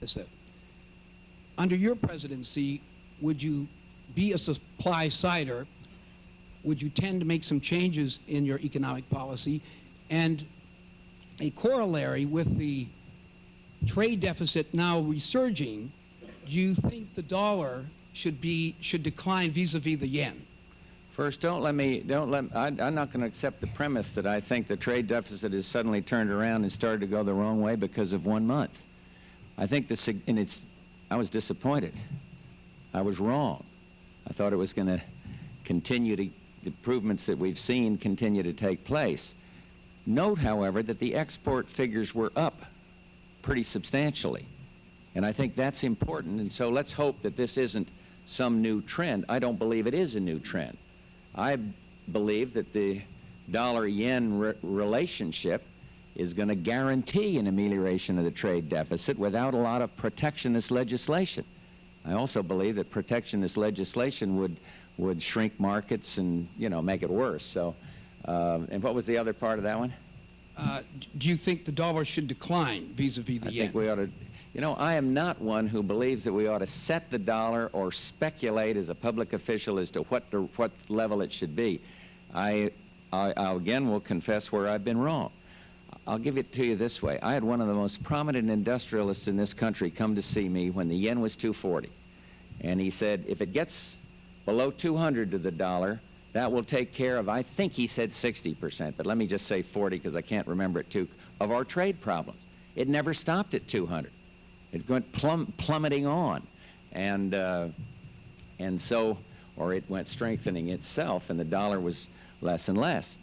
deficit. Under your presidency, would you be a supply sider? Would you tend to make some changes in your economic policy? And a corollary with the trade deficit now resurging, do you think the dollar should decline vis-a-vis the yen? First, I'm not going to accept the premise that I think the trade deficit has suddenly turned around and started to go the wrong way because of 1 month. I think I was disappointed. I was wrong. I thought it was going to continue the improvements that we've seen continue to take place. Note, however, that the export figures were up pretty substantially. And I think that's important. And so let's hope that this isn't some new trend. I don't believe it is a new trend. I believe that the dollar-yen relationship is going to guarantee an amelioration of the trade deficit without a lot of protectionist legislation. I also believe that protectionist legislation would shrink markets and, you know, make it worse. So, and what was the other part of that one? Do you think the dollar should decline vis-a-vis the yen? I think we ought to. You know, I am not one who believes that we ought to set the dollar or speculate as a public official as to what level it should be. I again will confess where I've been wrong. I'll give it to you this way. I had one of the most prominent industrialists in this country come to see me when the yen was 240. And he said, if it gets below 200 to the dollar, that will take care of, I think he said 60%, but let me just say 40 because I can't remember it too, of our trade problems. It never stopped at 200. It went plummeting on, and so, or it went strengthening itself, and the dollar was less and less.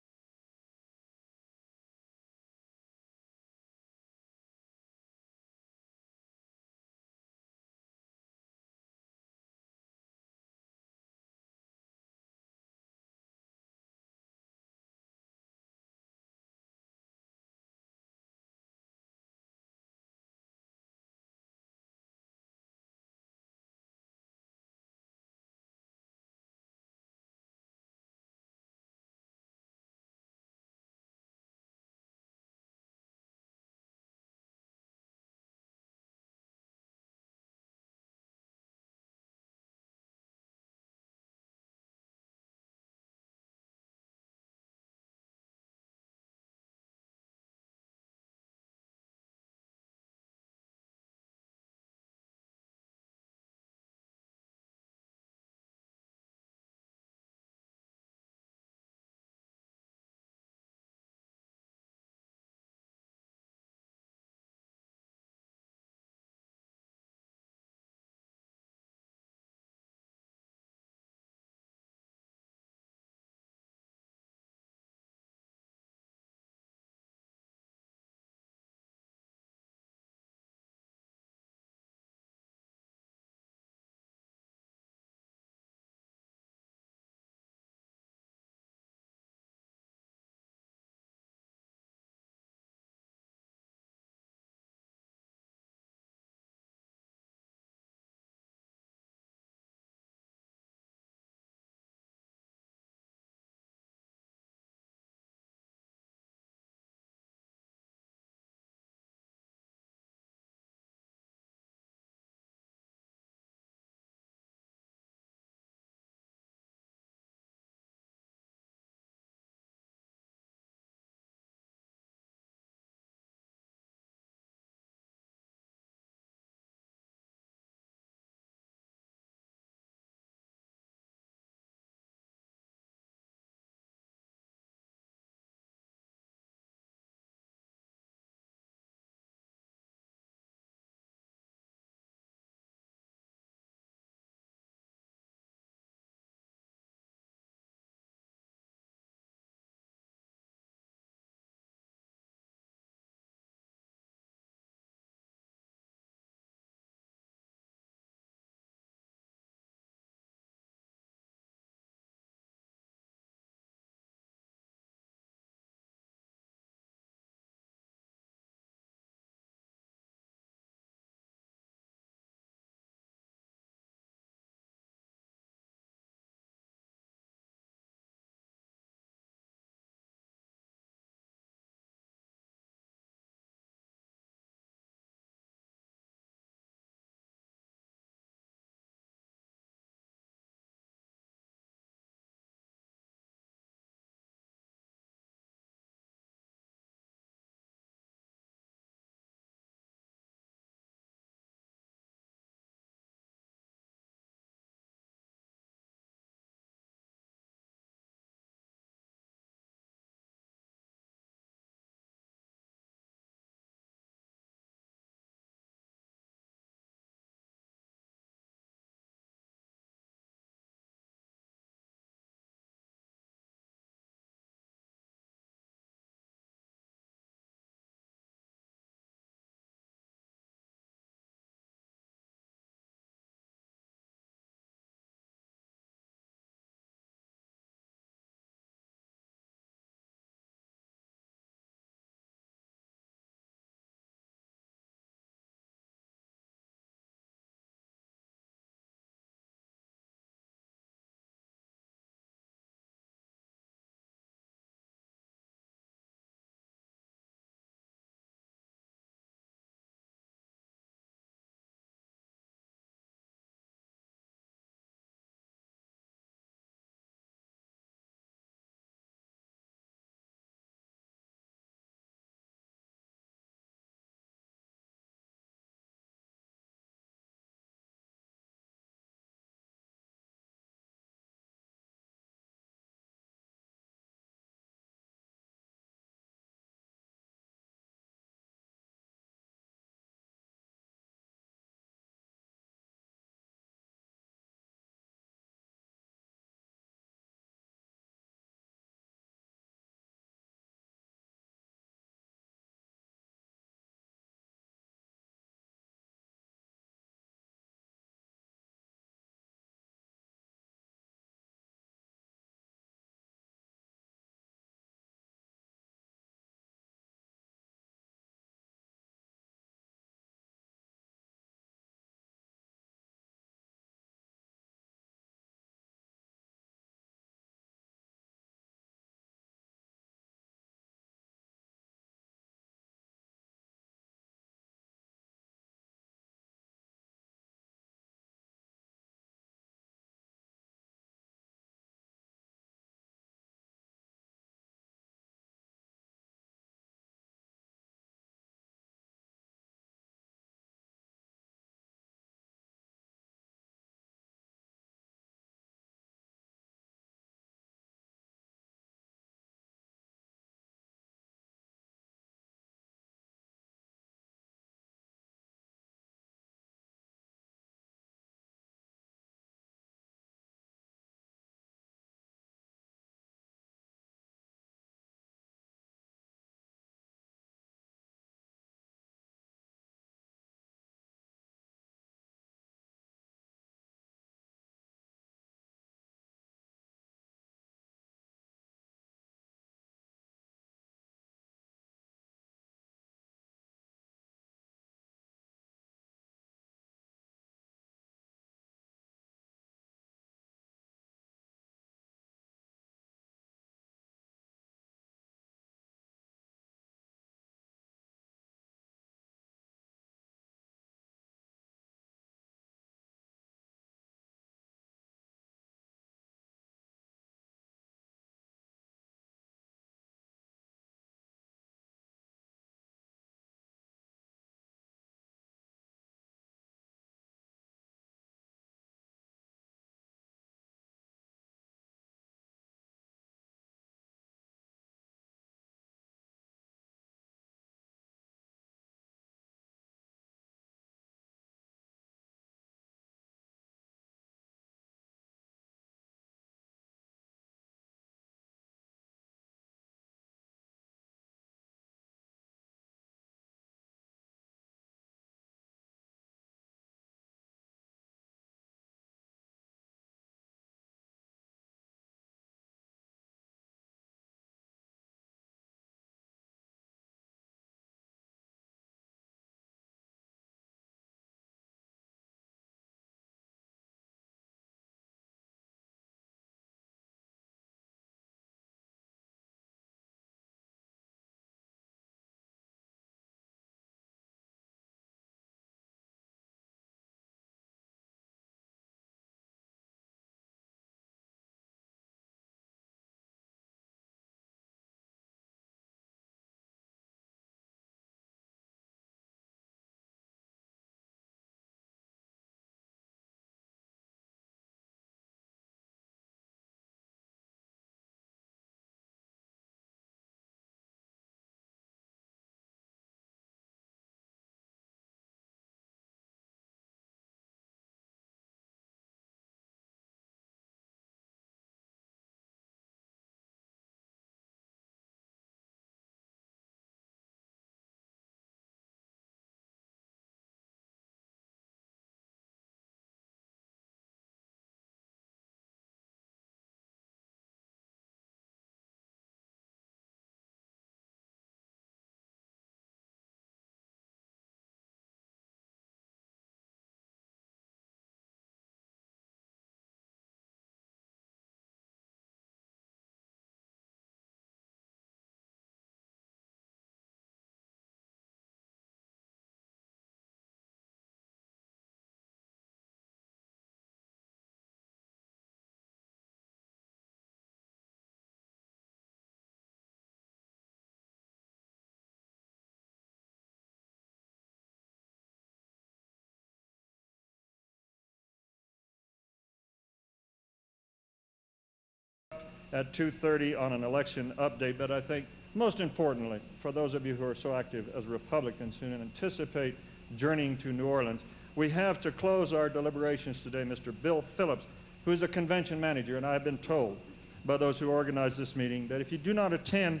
at 2:30 on an election update. But I think most importantly, for those of you who are so active as Republicans who anticipate journeying to New Orleans, we have to close our deliberations today Mr. Bill Phillips, who is a convention manager, and I have been told by those who organized this meeting that if you do not attend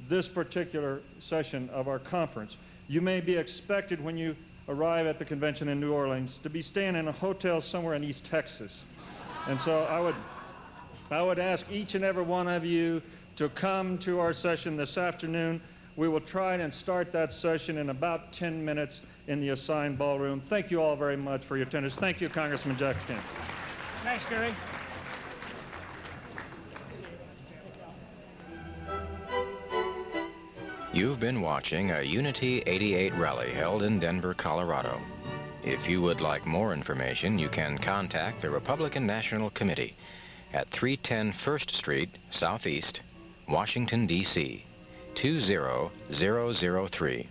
this particular session of our conference, you may be expected when you arrive at the convention in New Orleans to be staying in a hotel somewhere in East Texas. And so I would ask each and every one of you to come to our session this afternoon. We will try and start that session in about 10 minutes in the assigned ballroom. Thank you all very much for your attendance. Thank you, Congressman Jack Steen. Thanks, Gary. You've been watching a Unity 88 rally held in Denver, Colorado. If you would like more information, you can contact the Republican National Committee at 310 First Street, Southeast, Washington, D.C., 20003.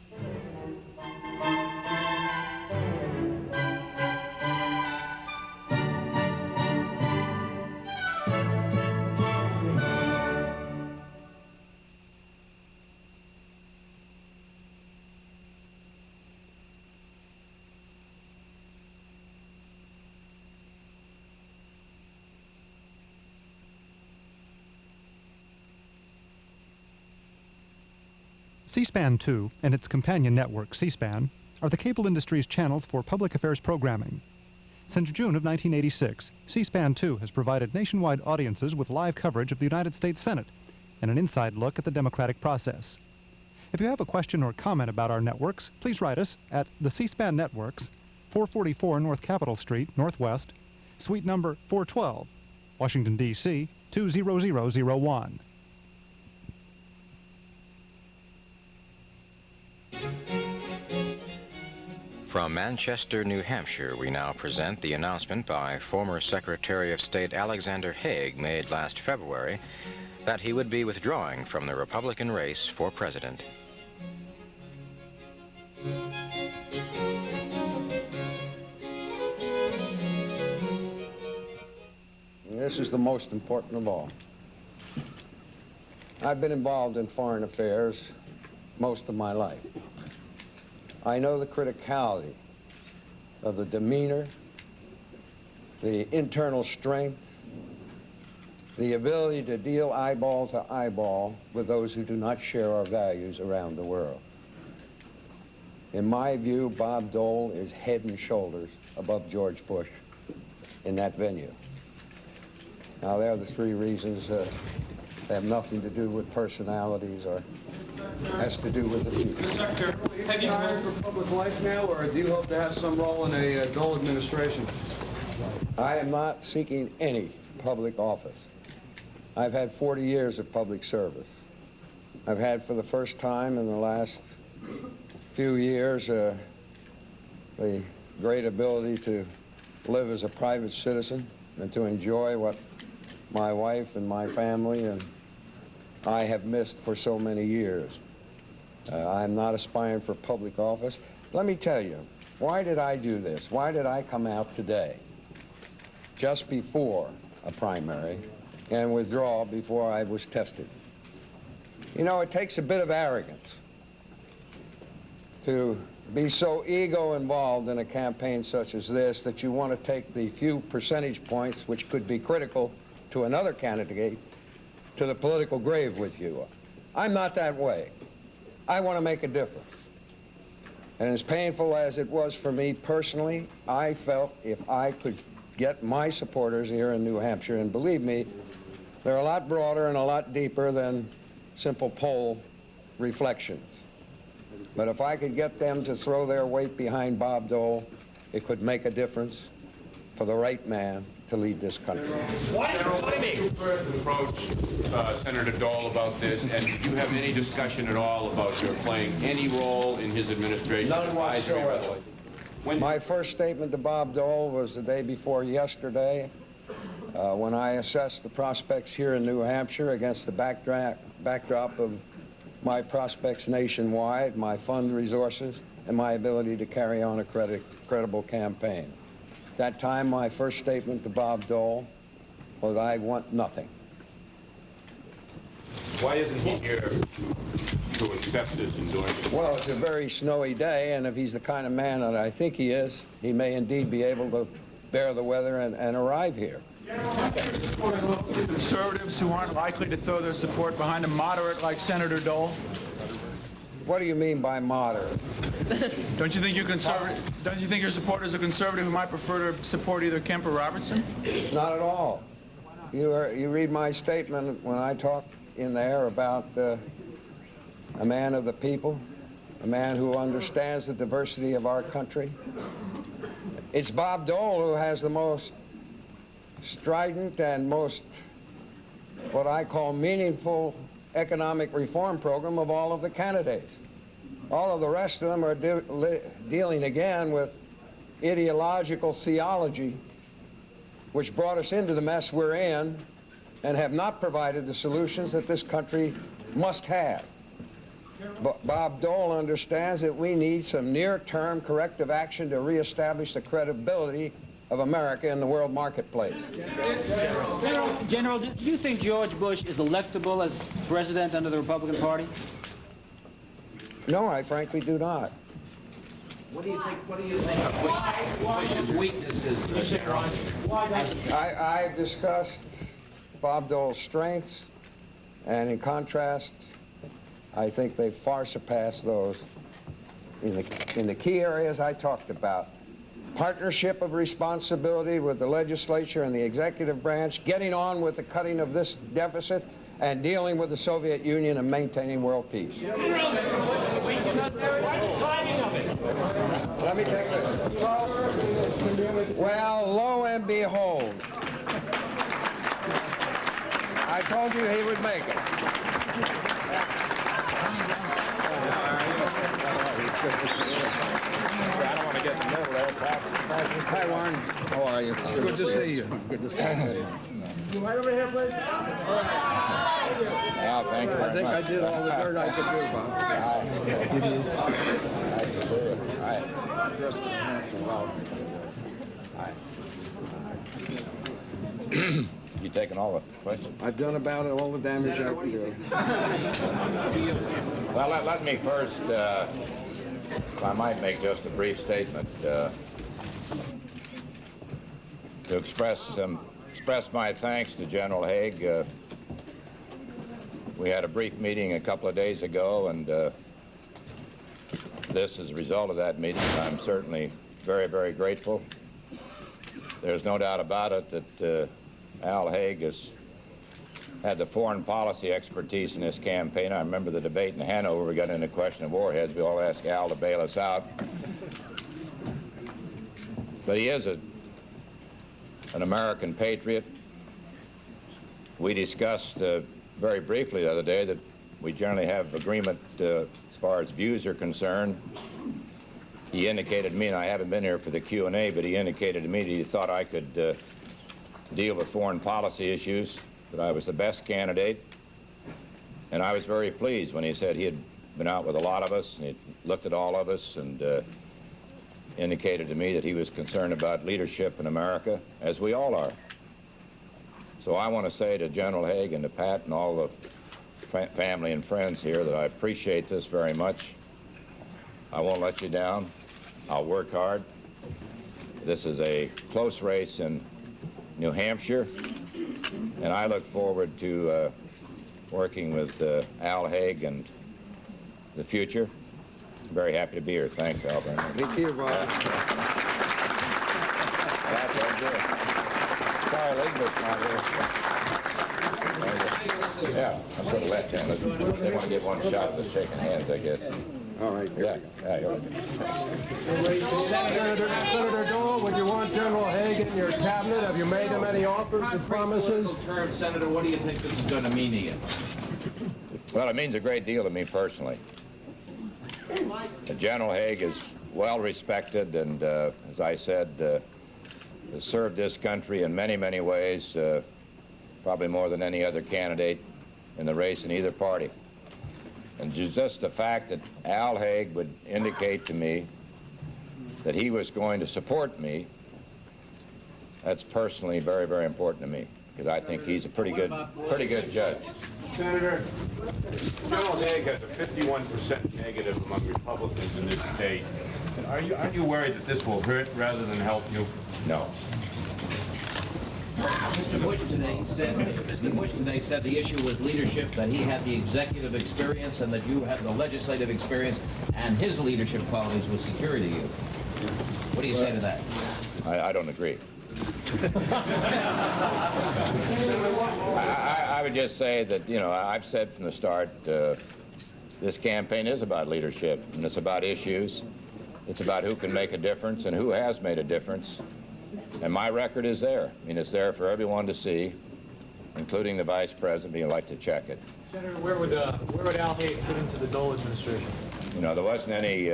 C-SPAN 2 and its companion network, C-SPAN, are the cable industry's channels for public affairs programming. Since June of 1986, C-SPAN 2 has provided nationwide audiences with live coverage of the United States Senate and an inside look at the democratic process. If you have a question or comment about our networks, please write us at the C-SPAN Networks, 444 North Capitol Street, Northwest, Suite number 412, Washington, D.C., 20001. From Manchester, New Hampshire, we now present the announcement by former Secretary of State Alexander Haig made last February that he would be withdrawing from the Republican race for president. This is the most important of all. I've been involved in foreign affairs most of my life. I know the criticality of the demeanor, the internal strength, the ability to deal eyeball to eyeball with those who do not share our values around the world. In my view, Bob Dole is head and shoulders above George Bush in that venue. Now, there are the three reasons. They have nothing to do with personalities or has to do with the future. Secretary, have you retired for public life now, or do you hope to have some role in a Dole administration? I am not seeking any public office. I've had 40 years of public service. I've had, for the first time in the last few years, the great ability to live as a private citizen and to enjoy what my wife and my family and I have missed for so many years. I'm not aspiring for public office. Let me tell you, why did I do this? Why did I come out today, just before a primary, and withdraw before I was tested? You know, it takes a bit of arrogance to be so ego-involved in a campaign such as this that you want to take the few percentage points which could be critical to another candidate to the political grave with you. I'm not that way. I want to make a difference. And as painful as it was for me personally, I felt if I could get my supporters here in New Hampshire, and believe me, they're a lot broader and a lot deeper than simple poll reflections. But if I could get them to throw their weight behind Bob Dole, it could make a difference for the right man to lead this country. You first approached Senator Dole about this, and do you have any discussion at all about your playing any role in his administration? None whatsoever. My first statement to Bob Dole was the day before yesterday when I assessed the prospects here in New Hampshire against the backdrop of my prospects nationwide, my fund resources, and my ability to carry on a credible campaign. That time, my first statement to Bob Dole was, I want nothing. Why isn't he here to accept this and doing it? Well, it's a very snowy day, and if he's the kind of man that I think he is, he may indeed be able to bear the weather and arrive here. Conservatives who aren't likely to throw their support behind a moderate like Senator Dole? What do you mean by moderate? Don't you think your supporters are conservative who might prefer to support either Kemp or Robertson? Not at all. You read my statement when I talk in there about a man of the people, a man who understands the diversity of our country. It's Bob Dole who has the most strident and most, what I call, meaningful economic reform program of all of the candidates. All of the rest of them are dealing again with ideological theology, which brought us into the mess we're in and have not provided the solutions that this country must have. But Bob Dole understands that we need some near-term corrective action to reestablish the credibility of America in the world marketplace. General, do you think George Bush is electable as president under the Republican Party? No, I frankly do not. What do you think of Bush's weaknesses, General? I've discussed Bob Dole's strengths, and in contrast, I think they far surpass those in the key areas I talked about. Partnership of responsibility with the legislature and the executive branch, getting on with the cutting of this deficit, and dealing with the Soviet Union and maintaining world peace. Let me take this. Well, lo and behold, I told you he would make it. I don't want to get in the middle there. Hi, Warren. How are you? Good to see you. Good to see you. Right over here, please. Yeah, thanks very much. I think I did all the dirt I could do, Bob. Nice to see you. All right. You taking all the questions? I've done about all the damage I can do. Well, let me first, if I might make just a brief statement, to express my thanks to General Haig. We had a brief meeting a couple of days ago, and this is a result of that meeting. I'm certainly very, very grateful. There's no doubt about it that Al Haig has had the foreign policy expertise in this campaign. I remember the debate in Hanover. We got into the question of warheads. We all asked Al to bail us out. But he is an American patriot. We discussed very briefly the other day that we generally have agreement as far as views are concerned. He indicated to me, and I haven't been here for the Q&A, but he indicated to me that he thought I could deal with foreign policy issues, that I was the best candidate. And I was very pleased when he said he had been out with a lot of us, and he looked at all of us, and indicated to me that he was concerned about leadership in America, as we all are. So I want to say to General Haig and to Pat and all the family and friends here that I appreciate this very much. I won't let you down. I'll work hard. This is a close race in New Hampshire, and I look forward to working with Al Haig and the future. I'm very happy to be here. Thanks, Al. Thank you, Bob. Sorry, English, not here. Yeah, I'm sort of left-handed. They want to give one shot at the shaking hands, I guess. All right. Yeah, yeah. Senator Dole, would you want General Haig in your cabinet? Have you made him any offers or promises? Term, Senator, what do you think this is going to mean to you? Well, it means a great deal to me personally. General Haig is well respected and, as I said, has served this country in many, many ways, probably more than any other candidate in the race in either party. And just the fact that Al Haig would indicate to me that he was going to support me, that's personally very, very important to me. because I think he's a pretty good judge. Senator, General Haig has a 51% negative among Republicans in this state. Aren't you worried that this will hurt rather than help you? No. Mr. Bush today said the issue was leadership, that he had the executive experience and that you had the legislative experience, and his leadership qualities was security to you. What do you say to that? I don't agree. I would just say that, you know, I've said from the start, this campaign is about leadership, and it's about issues. It's about who can make a difference and who has made a difference. And my record is there. I mean, it's there for everyone to see, including the Vice President. He'd like to check it. Senator, where would Al Haig fit into the Dole administration? You know, there wasn't any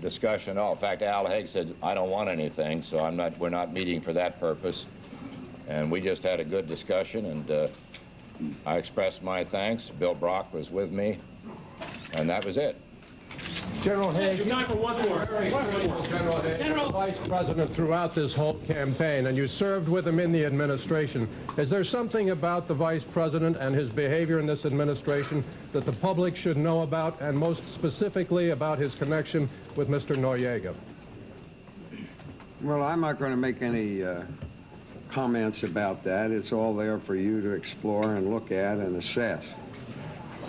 discussion at all. In fact, Al Haig said, I don't want anything, so we're not meeting for that purpose. And we just had a good discussion, and I expressed my thanks. Bill Brock was with me, and that was it. General Haig. Time for one more. General Haig, Vice President throughout this whole campaign, and you served with him in the administration. Is there something about the Vice President and his behavior in this administration that the public should know about, and most specifically about his connection with Mr. Noriega? Well, I'm not going to make any comments about that. It's all there for you to explore and look at and assess.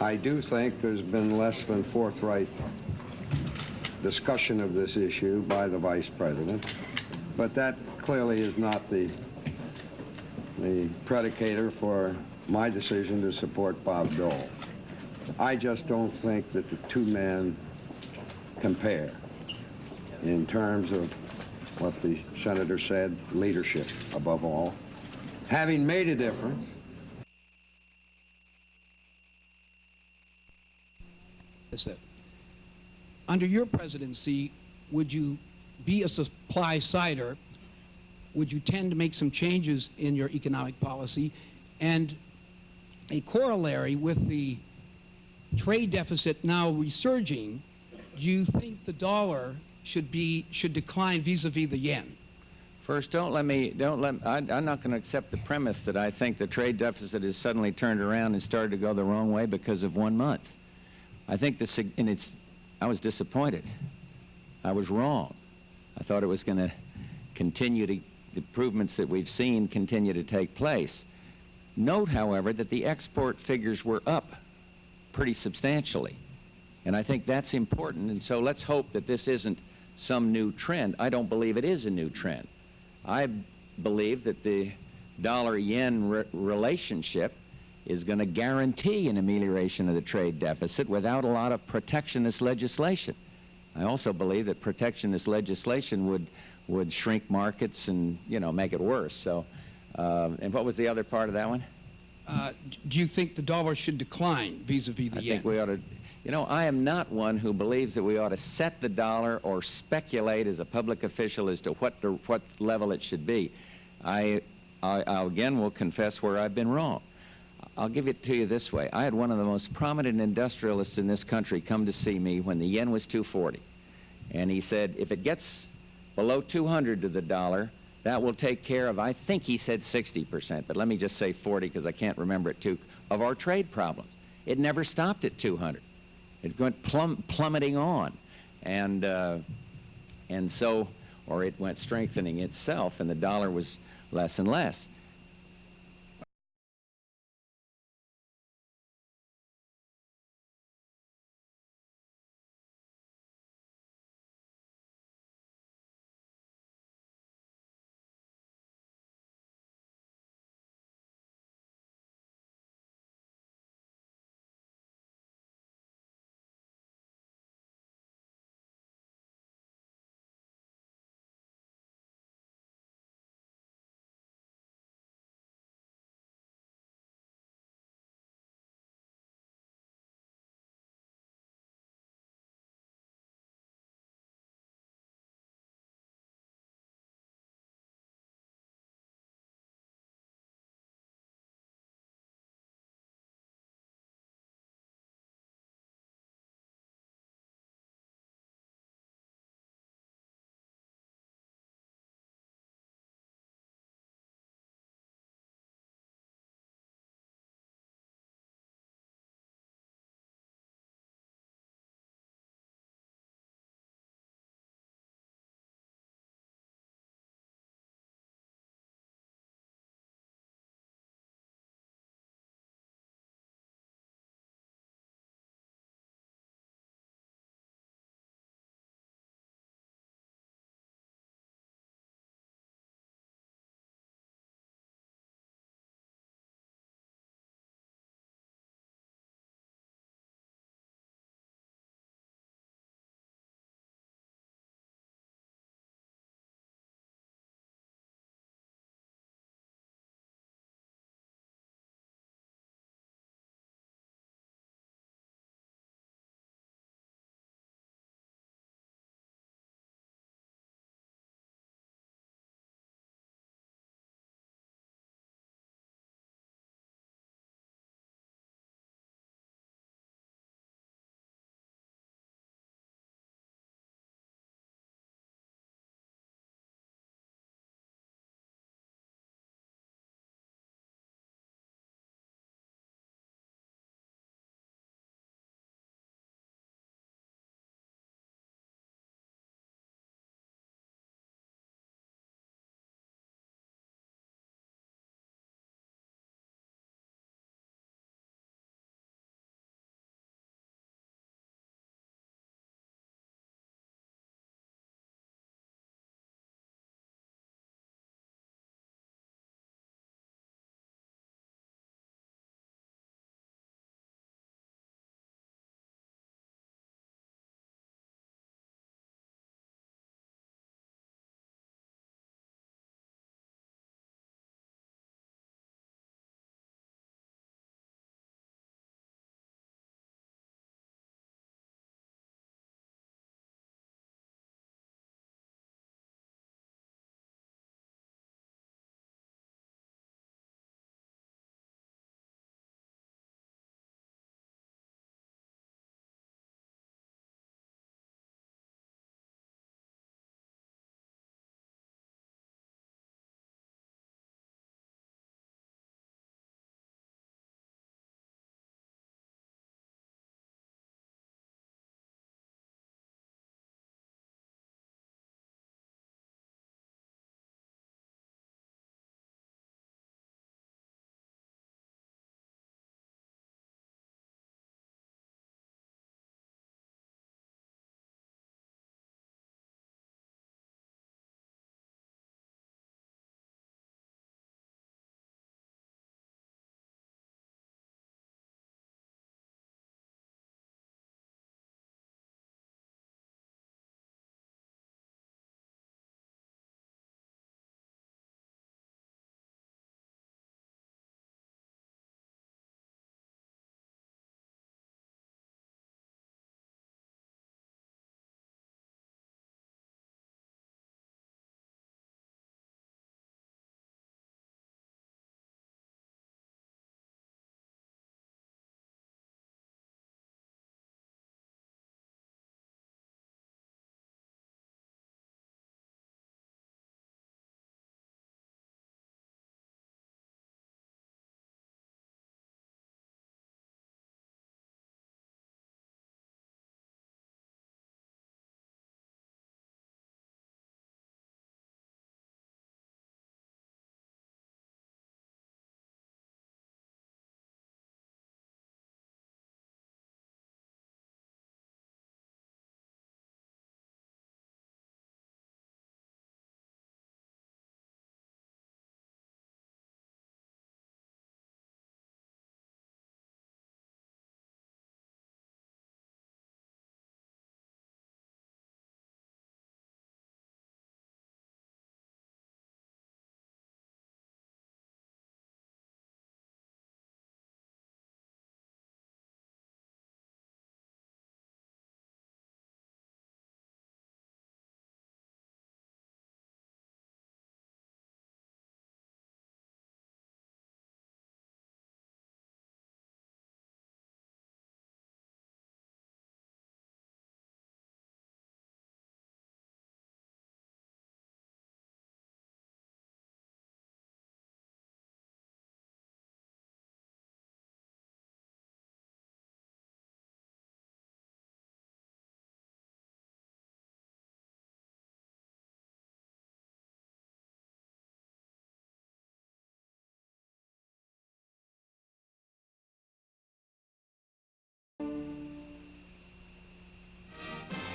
I do think there's been less than forthright discussion of this issue by the Vice President, but that clearly is not the predicator for my decision to support Bob Dole. I just don't think that the two men compare in terms of what the senator said, leadership above all. Having made a difference, that under your presidency, would you be a supply sider? Would you tend to make some changes in your economic policy? And a corollary with the trade deficit now resurging, do you think the dollar should decline vis-a-vis the yen? First, I'm not going to accept the premise that I think the trade deficit has suddenly turned around and started to go the wrong way because of 1 month. I think I was disappointed. I was wrong. I thought it was going to continue the improvements that we've seen continue to take place. Note, however, that the export figures were up pretty substantially. And I think that's important. And so let's hope that this isn't some new trend. I don't believe it is a new trend. I believe that the dollar-yen relationship is going to guarantee an amelioration of the trade deficit without a lot of protectionist legislation. I also believe that protectionist legislation would shrink markets and, you know, make it worse. So, and what was the other part of that one? Do you think the dollar should decline vis-a-vis the yen? I think we ought to, you know, I am not one who believes that we ought to set the dollar or speculate as a public official as to what level it should be. I again will confess where I've been wrong. I'll give it to you this way. I had one of the most prominent industrialists in this country come to see me when the yen was 240. And he said, if it gets below 200 to the dollar, that will take care of, I think he said 60%, but let me just say 40 because I can't remember it too, of our trade problems. It never stopped at 200. It went plummeting on. And so, or it went strengthening itself, and the dollar was less and less.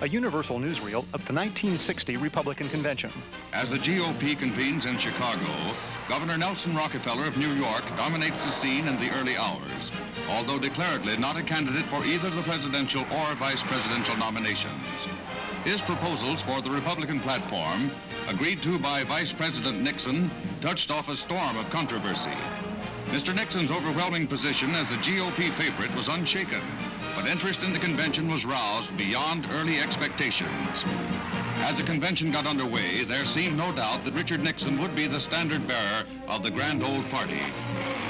a universal newsreel of the 1960 Republican Convention. As the GOP convenes in Chicago, Governor Nelson Rockefeller of New York dominates the scene in the early hours, although declaredly not a candidate for either the presidential or vice presidential nominations. His proposals for the Republican platform, agreed to by Vice President Nixon, touched off a storm of controversy. Mr. Nixon's overwhelming position as the GOP favorite was unshaken, but interest in the convention was roused beyond early expectations. As the convention got underway, there seemed no doubt that Richard Nixon would be the standard bearer of the grand old party.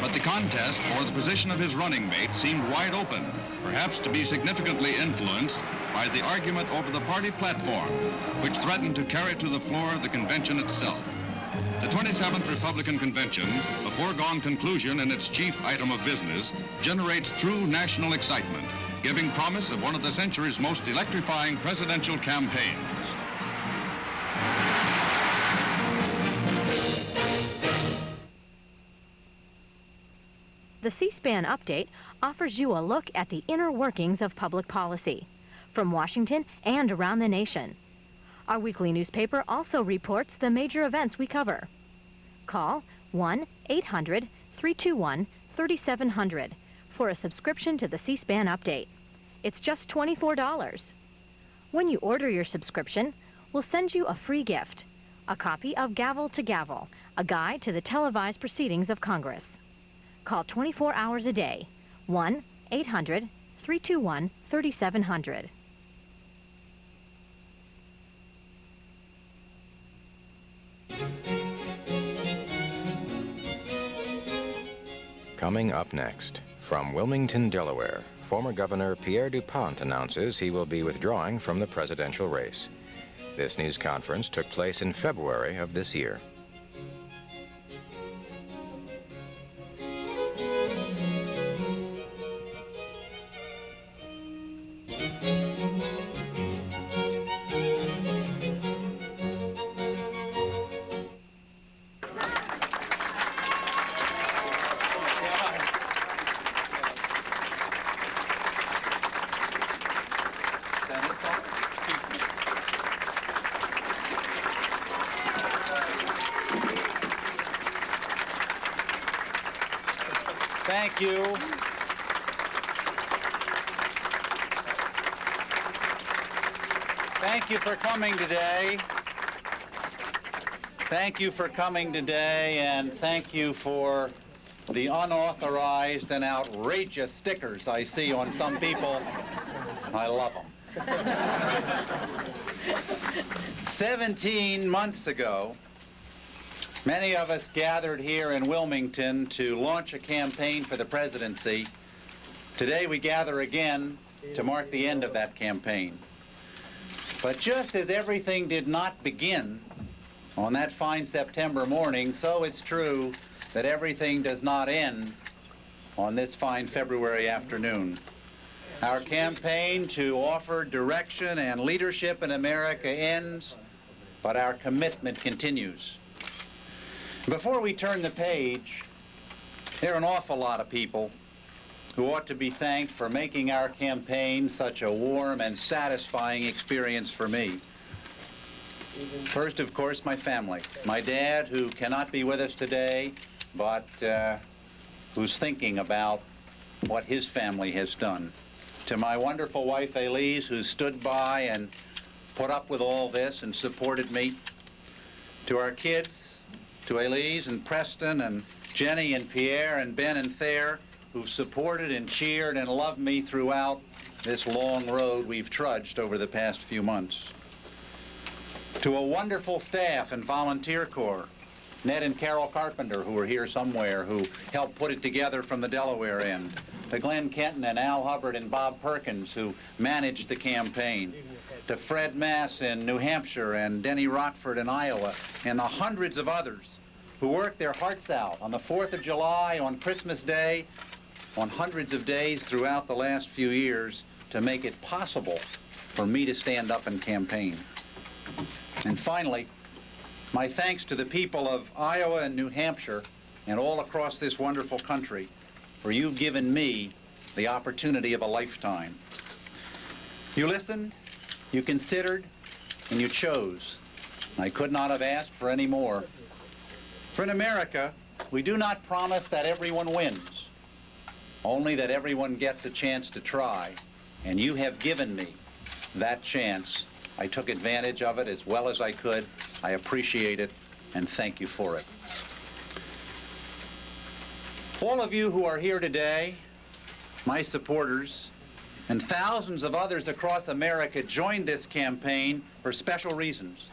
But the contest for the position of his running mate seemed wide open, perhaps to be significantly influenced by the argument over the party platform, which threatened to carry to the floor of the convention itself. The 27th Republican Convention, a foregone conclusion in its chief item of business, generates true national excitement, giving promise of one of the century's most electrifying presidential campaigns. The C-SPAN update offers you a look at the inner workings of public policy, from Washington and around the nation. Our weekly newspaper also reports the major events we cover. Call 1-800-321-3700 for a subscription to the C-SPAN update. It's just $24. When you order your subscription, we'll send you a free gift, a copy of Gavel to Gavel, a guide to the televised proceedings of Congress. Call 24 hours a day, 1-800-321-3700. Coming up next, from Wilmington, Delaware, former Governor Pierre DuPont announces he will be withdrawing from the presidential race. This news conference took place in February of this year. Thank you. Thank you for coming today. Thank you for coming today, and thank you for the unauthorized and outrageous stickers I see on some people. I love them. 17 months ago, many of us gathered here in Wilmington to launch a campaign for the presidency. Today we gather again to mark the end of that campaign. But just as everything did not begin on that fine September morning, so it's true that everything does not end on this fine February afternoon. Our campaign to offer direction and leadership in America ends, but our commitment continues. Before we turn the page, there are an awful lot of people who ought to be thanked for making our campaign such a warm and satisfying experience for me. First, of course, my family. My dad, who cannot be with us today, but who's thinking about what his family has done. To my wonderful wife, Elise, who stood by and put up with all this and supported me. To our kids, to Elise and Preston and Jenny and Pierre and Ben and Thayer, who supported and cheered and loved me throughout this long road we've trudged over the past few months. To a wonderful staff and volunteer corps, Ned and Carol Carpenter, who are here somewhere, who helped put it together from the Delaware end. To Glenn Kenton and Al Hubbard and Bob Perkins, who managed the campaign. To Fred Mass in New Hampshire and Denny Rockford in Iowa, and the hundreds of others who worked their hearts out on the 4th of July, on Christmas Day, on hundreds of days throughout the last few years to make it possible for me to stand up and campaign. And finally, my thanks to the people of Iowa and New Hampshire and all across this wonderful country, for you've given me the opportunity of a lifetime. You listened, You considered and you chose. I could not have asked for any more. For in America, we do not promise that everyone wins, only that everyone gets a chance to try. And you have given me that chance. I took advantage of it as well as I could. I appreciate it, and thank you for it. All of you who are here today, my supporters, and thousands of others across America joined this campaign for special reasons.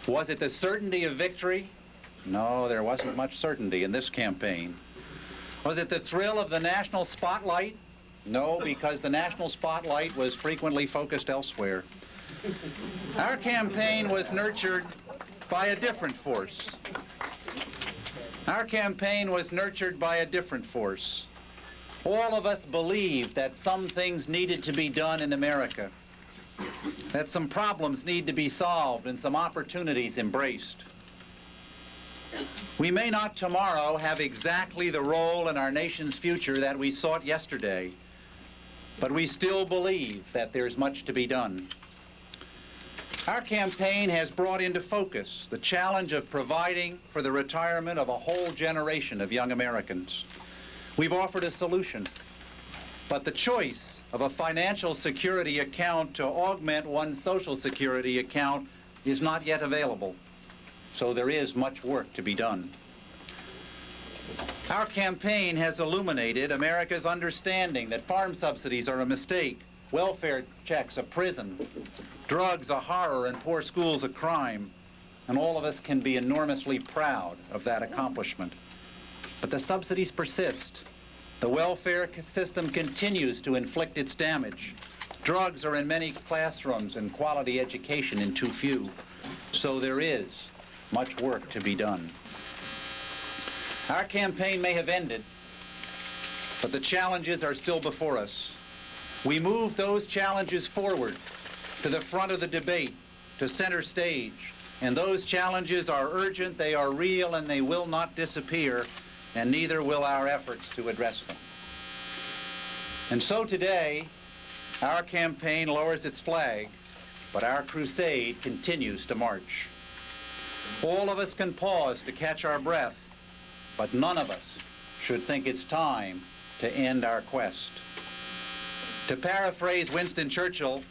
Was it the certainty of victory? No, there wasn't much certainty in this campaign. Was it the thrill of the national spotlight? No, because the national spotlight was frequently focused elsewhere. Our campaign was nurtured by a different force. Our campaign was nurtured by a different force. All of us believed that some things needed to be done in America, that some problems need to be solved and some opportunities embraced. We may not tomorrow have exactly the role in our nation's future that we sought yesterday, but we still believe that there's much to be done. Our campaign has brought into focus the challenge of providing for the retirement of a whole generation of young Americans. We've offered a solution, but the choice of a financial security account to augment one's Social Security account is not yet available, so there is much work to be done. Our campaign has illuminated America's understanding that farm subsidies are a mistake, welfare checks a prison, drugs a horror, and poor schools a crime, and all of us can be enormously proud of that accomplishment. But the subsidies persist. The welfare system continues to inflict its damage. Drugs are in many classrooms and quality education in too few. So there is much work to be done. Our campaign may have ended, but the challenges are still before us. We move those challenges forward to the front of the debate, to center stage. And those challenges are urgent, they are real, and they will not disappear, and neither will our efforts to address them. And so today, our campaign lowers its flag, but our crusade continues to march. All of us can pause to catch our breath, but none of us should think it's time to end our quest. To paraphrase Winston Churchill,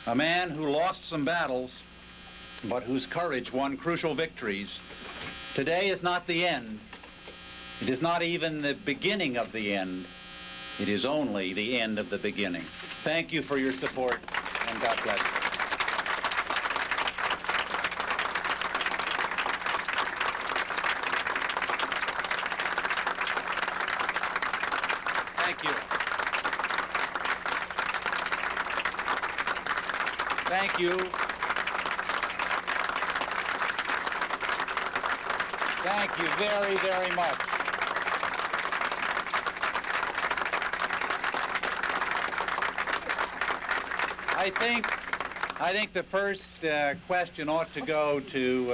a man who lost some battles, but whose courage won crucial victories, today is not the end. It is not even the beginning of the end. It is only the end of the beginning. Thank you for your support, and God bless you. Thank you. Thank you. Thank you very, very much. I think the first question ought to go to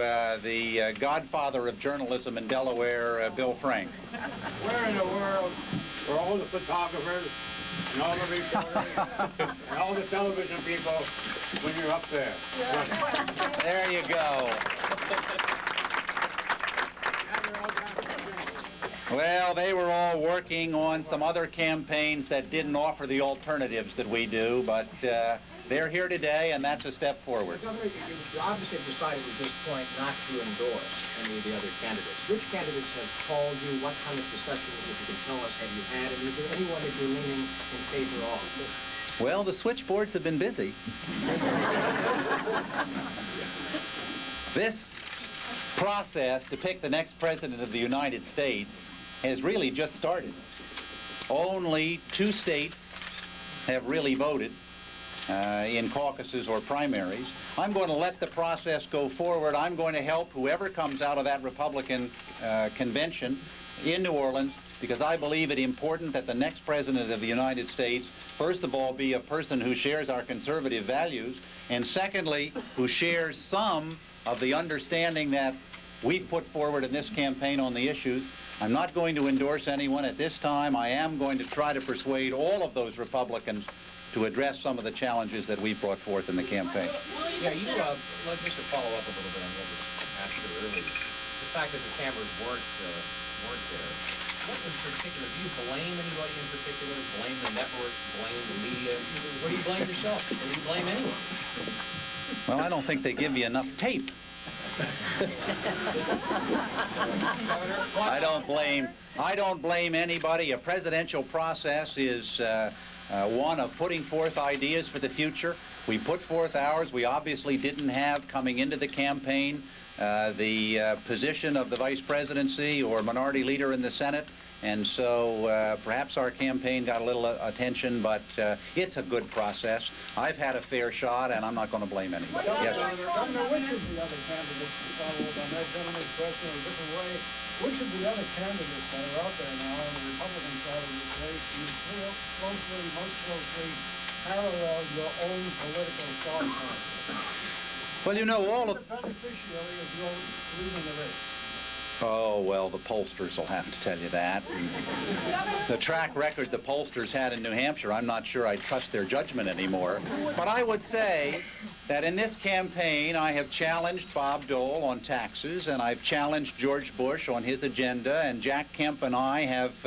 the godfather of journalism in Delaware, Bill Frank. Where in the world are all the photographers and all the reporters and all the television people when you're up there? There you go. Well, they were all working on some other campaigns that didn't offer the alternatives that we do, but they're here today, and that's a step forward. Governor, you obviously have decided at this point not to endorse any of the other candidates. Which candidates have called you? What kind of discussions, if you can tell us, have you had? And is there anyone that you're leaning in favor of? Well, the switchboards have been busy. This process to pick the next president of the United States has really just started. Only 2 states have really voted in caucuses or primaries. I'm going to let the process go forward. I'm going to help whoever comes out of that Republican convention in New Orleans, because I believe it important that the next president of the United States, first of all, be a person who shares our conservative values, and secondly, who shares some of the understanding that we've put forward in this campaign on the issues. I'm not going to endorse anyone at this time. I am going to try to persuade all of those Republicans to address some of the challenges that we brought forth in the campaign. Yeah, just to follow up a little bit on what was asked here earlier, the fact that the cameras weren't there, what in particular, do you blame anybody in particular? Blame the networks, blame the media? Or do you blame yourself? Or do you blame anyone? Well, I don't think they give you enough tape. I don't blame anybody. A presidential process is one of putting forth ideas for the future. We put forth ours. We obviously didn't have, coming into the campaign, the position of the vice presidency or minority leader in the Senate. And so perhaps our campaign got a little attention, but it's a good process. I've had a fair shot, and I'm not going to blame anybody. Yes, sir. Governor, which of the other candidates, to follow up on that gentleman's question in a different way, which of the other candidates that are out there now on the Republican side of this race do you feel most closely parallel your own political thought process? Well, you know, all of... Who's the beneficiary of your losing the race? Oh, well, the pollsters will have to tell you that. The track record the pollsters had in New Hampshire, I'm not sure I trust their judgment anymore. But I would say that in this campaign, I have challenged Bob Dole on taxes, and I've challenged George Bush on his agenda, and Jack Kemp and I have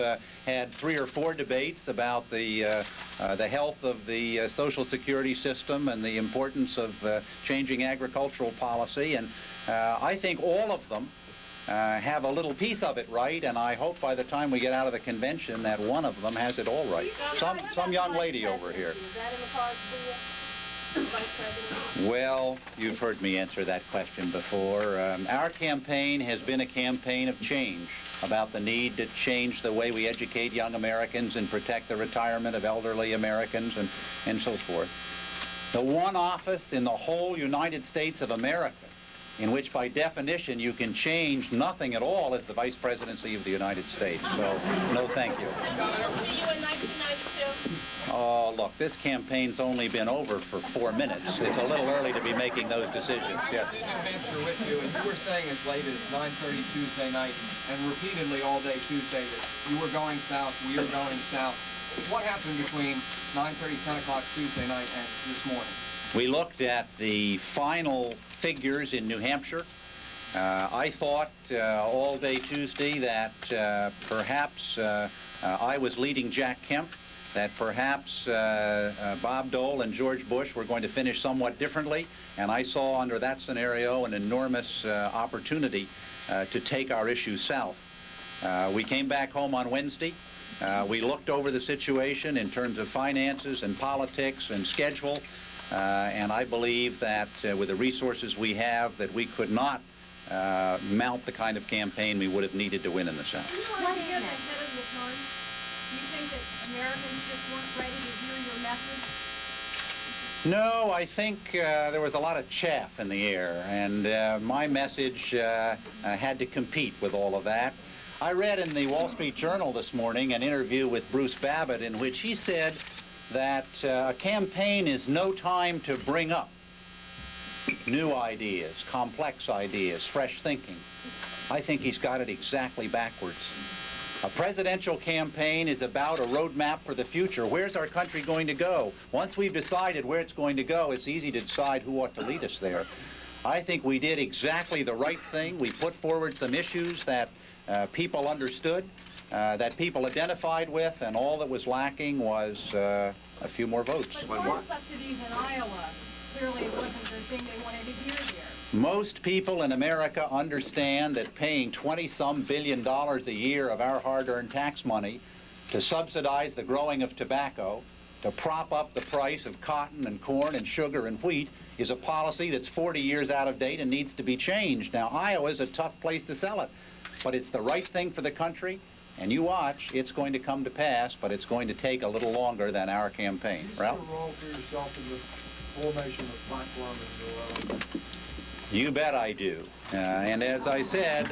had 3 or 4 debates about the health of the Social Security system and the importance of changing agricultural policy. And I think all of them have a little piece of it right, and I hope by the time we get out of the convention that one of them has it all right. Some young lady over here. Is that in the cards for you, Vice President? Well, you've heard me answer that question before. Our campaign has been a campaign of change, about the need to change the way we educate young Americans and protect the retirement of elderly Americans and so forth. The one office in the whole United States of America in which, by definition, you can change nothing at all is the Vice Presidency of the United States. So, no thank you. See you in 1992. Oh, look, this campaign's only been over for 4 minutes. It's a little early to be making those decisions. Yes. I was in New Hampshire with you, and you were saying as late as 9:30 Tuesday night, and repeatedly all day Tuesday, that you were going south, we were going south. What happened between 9:30, 10 o'clock Tuesday night and this morning? We looked at the final figures in New Hampshire. I thought all day Tuesday that perhaps I was leading Jack Kemp, that perhaps Bob Dole and George Bush were going to finish somewhat differently, and I saw under that scenario an enormous opportunity to take our issue south. We came back home on Wednesday. We looked over the situation in terms of finances and politics and schedule. And I believe that with the resources we have, that we could not mount the kind of campaign we would have needed to win in the South. Do you want to hear ahead of your time? Do you think that Americans just weren't ready to hear your message? No, I think there was a lot of chaff in the air, and my message had to compete with all of that. I read in the Wall Street Journal this morning an interview with Bruce Babbitt in which he said that a campaign is no time to bring up new ideas, complex ideas, fresh thinking. I think he's got it exactly backwards. A presidential campaign is about a roadmap for the future. Where's our country going to go? Once we've decided where it's going to go, it's easy to decide who ought to lead us there. I think we did exactly the right thing. We put forward some issues that people understood, that people identified with, and all that was lacking was a few more votes. But corn subsidies in Iowa, clearly it wasn't the thing they wanted to hear there. Most people in America understand that paying $20-some billion a year of our hard-earned tax money to subsidize the growing of tobacco, to prop up the price of cotton and corn and sugar and wheat, is a policy that's 40 years out of date and needs to be changed. Now, Iowa's a tough place to sell it, but it's the right thing for the country. And you watch, it's going to come to pass, but it's going to take a little longer than our campaign. Ralph? Do you see a role for yourself in the formation of the platform in New Orleans? You bet I do. And as I said,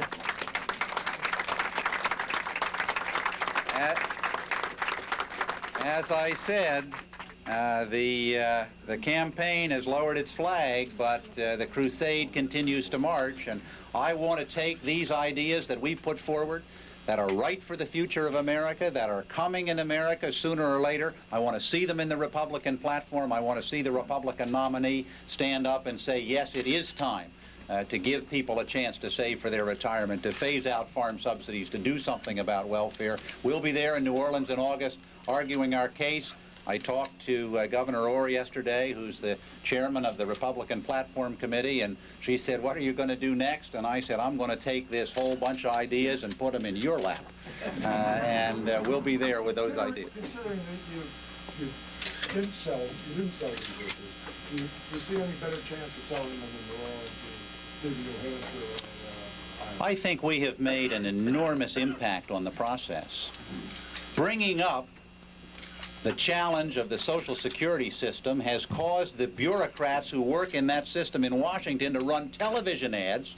the campaign has lowered its flag, but the crusade continues to march. And I want to take these ideas that we put forward, that are right for the future of America, that are coming in America sooner or later. I want to see them in the Republican platform. I want to see the Republican nominee stand up and say, yes, it is time to give people a chance to save for their retirement, to phase out farm subsidies, to do something about welfare. We'll be there in New Orleans in August arguing our case. I talked to Governor Orr yesterday, who's the chairman of the Republican Platform Committee, and she said, what are you going to do next? And I said, I'm going to take this whole bunch of ideas and put them in your lap. And we'll be there with those ideas. Considering that you didn't sell these issues, do you see any better chance of selling them in New Orleans than New Hampshire or Iowa? I think we have made an enormous impact on the process. Bringing up the challenge of the Social Security system has caused the bureaucrats who work in that system in Washington to run television ads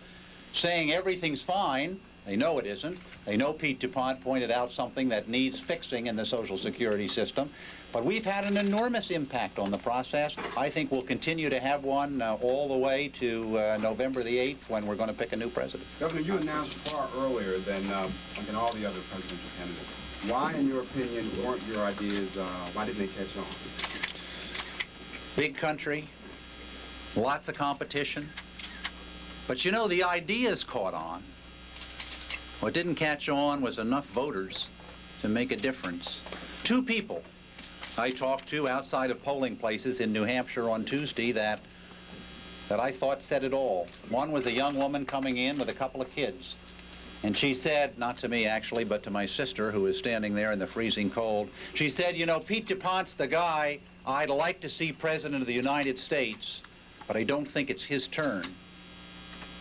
saying everything's fine. They know it isn't. They know Pete DuPont pointed out something that needs fixing in the Social Security system. But we've had an enormous impact on the process. I think we'll continue to have one all the way to November the 8th when we're going to pick a new president. Governor, you announced far earlier than all the other presidential candidates. Why, in your opinion, weren't your ideas, why didn't they catch on? Big country, lots of competition. But you know, the ideas caught on. What didn't catch on was enough voters to make a difference. Two people I talked to outside of polling places in New Hampshire on Tuesday that I thought said it all. One was a young woman coming in with a couple of kids. And she said, not to me actually, but to my sister who was standing there in the freezing cold, she said, you know, Pete DuPont's the guy I'd like to see President of the United States, but I don't think it's his turn.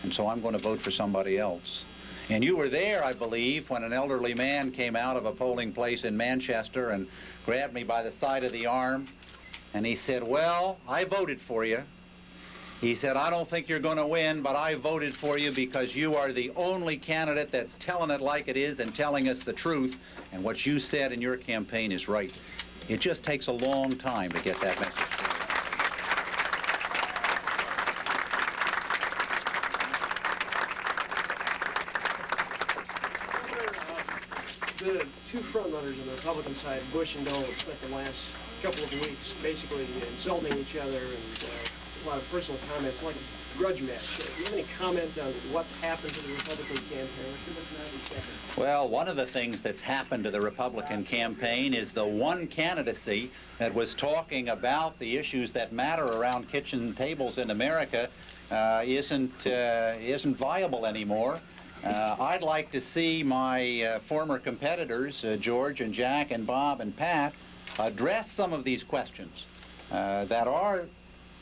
And so I'm going to vote for somebody else. And you were there, I believe, when an elderly man came out of a polling place in Manchester and grabbed me by the side of the arm, and he said, well, I voted for you. He said, I don't think you're going to win, but I voted for you because you are the only candidate that's telling it like it is and telling us the truth, and what you said in your campaign is right. It just takes a long time to get that message through. The two frontrunners on the Republican side, Bush and Dole, spent the last couple of weeks basically insulting each other and a lot of personal comments, like a grudge match. Do you have any comment on what's happened to the Republican campaign? Well, one of the things that's happened to the Republican campaign is the one candidacy that was talking about the issues that matter around kitchen tables in America isn't viable anymore. I'd like to see my former competitors, George and Jack and Bob and Pat, address some of these questions that are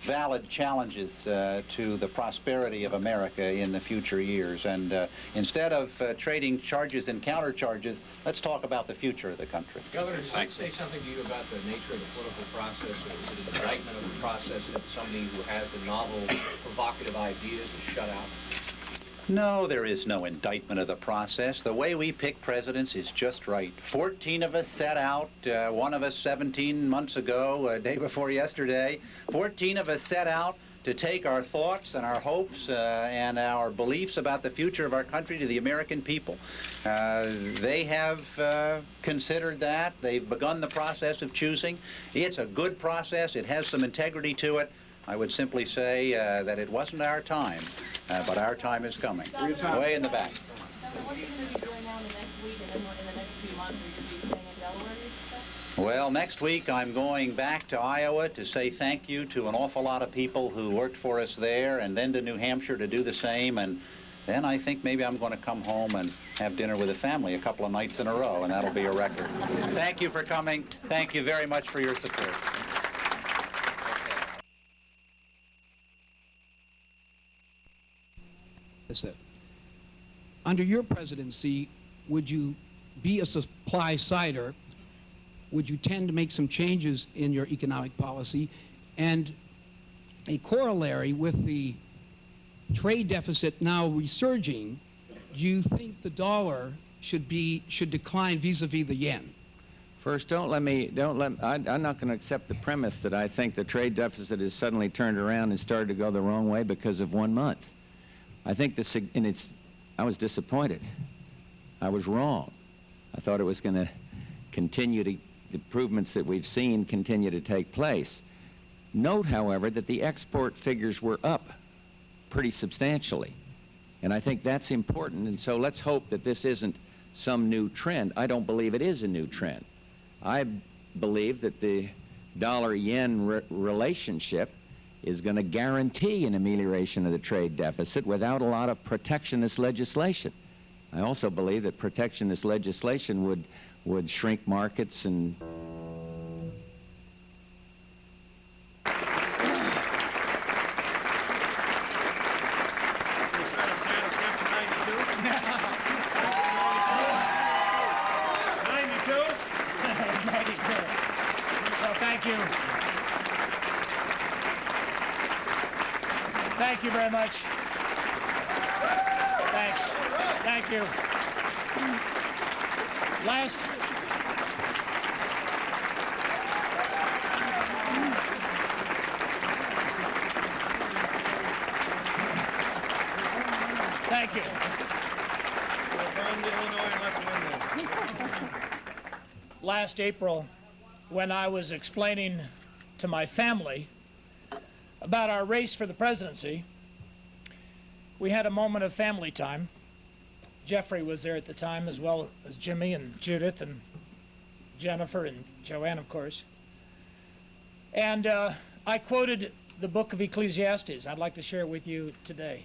valid challenges to the prosperity of America in the future years. And instead of trading charges and countercharges, let's talk about the future of the country. Governor, does that say something to you about the nature of the political process, or is it an indictment of the process that somebody who has the novel, provocative ideas is shut out? No, there is no indictment of the process. The way we pick presidents is just right. 14 of us set out, one of us 17 months ago, day before yesterday. 14 of us set out to take our thoughts and our hopes and our beliefs about the future of our country to the American people. They have considered that. They've begun the process of choosing. It's a good process. It has some integrity to it. I would simply say that it wasn't our time, but our time is coming. Way in the back. What are you going to be doing now in the next week and then in the next few months? Are you going to be staying in Delaware? Well, next week I'm going back to Iowa to say thank you to an awful lot of people who worked for us there, and then to New Hampshire to do the same, and then I think maybe I'm going to come home and have dinner with the family a couple of nights in a row, and that'll be a record. Thank you for coming. Thank you very much for your support. Under your presidency, would you be a supply sider? Would you tend to make some changes in your economic policy? And a corollary with the trade deficit now resurging, do you think the dollar should decline vis-a-vis the yen? First, I'm not going to accept the premise that I think the trade deficit has suddenly turned around and started to go the wrong way because of 1 month. I think I was disappointed. I was wrong. I thought it was going to continue to, the improvements that we've seen continue to take place. Note, however, that the export figures were up pretty substantially. And I think that's important, and so let's hope that this isn't some new trend. I don't believe it is a new trend. I believe that the dollar-yen relationship is going to guarantee an amelioration of the trade deficit without a lot of protectionist legislation. I also believe that protectionist legislation would shrink markets and Thank you very much. Thanks. Thank you. Thank you. Last April, when I was explaining to my family about our race for the presidency, we had a moment of family time. Jeffrey was there at the time, as well as Jimmy and Judith and Jennifer and Joanne, of course. And I quoted the book of Ecclesiastes. I'd like to share it with you today.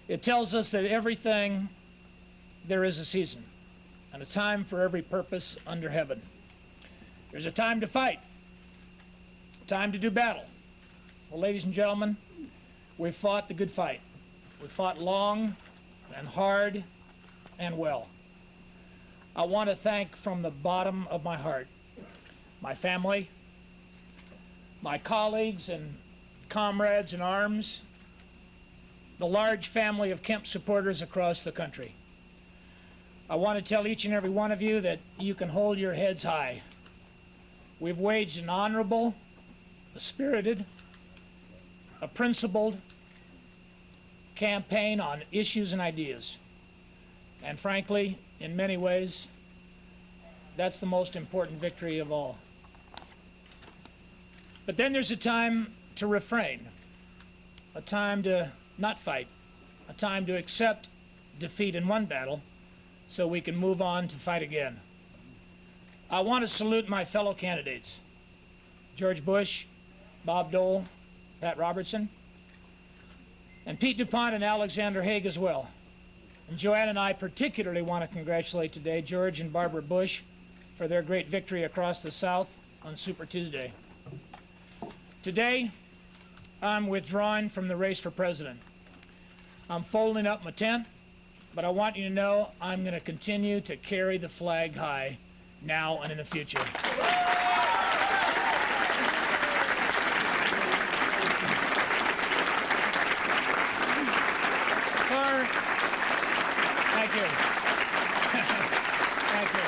It tells us that everything, there is a season and a time for every purpose under heaven. There's a time to fight, a time to do battle. Well, ladies and gentlemen, we fought the good fight. We fought long and hard and well. I want to thank from the bottom of my heart my family, my colleagues and comrades in arms, the large family of Kemp supporters across the country. I want to tell each and every one of you that you can hold your heads high. We've waged an honorable, a spirited, a principled campaign on issues and ideas. And frankly, in many ways, that's the most important victory of all. But then there's a time to refrain, a time to not fight, a time to accept defeat in one battle so we can move on to fight again. I want to salute my fellow candidates, George Bush, Bob Dole, Pat Robertson, and Pete DuPont and Alexander Haig as well. And Joanne and I particularly want to congratulate today George and Barbara Bush for their great victory across the South on Super Tuesday. Today, I'm withdrawing from the race for president. I'm folding up my tent, but I want you to know I'm going to continue to carry the flag high now and in the future. Thank you. Thank you.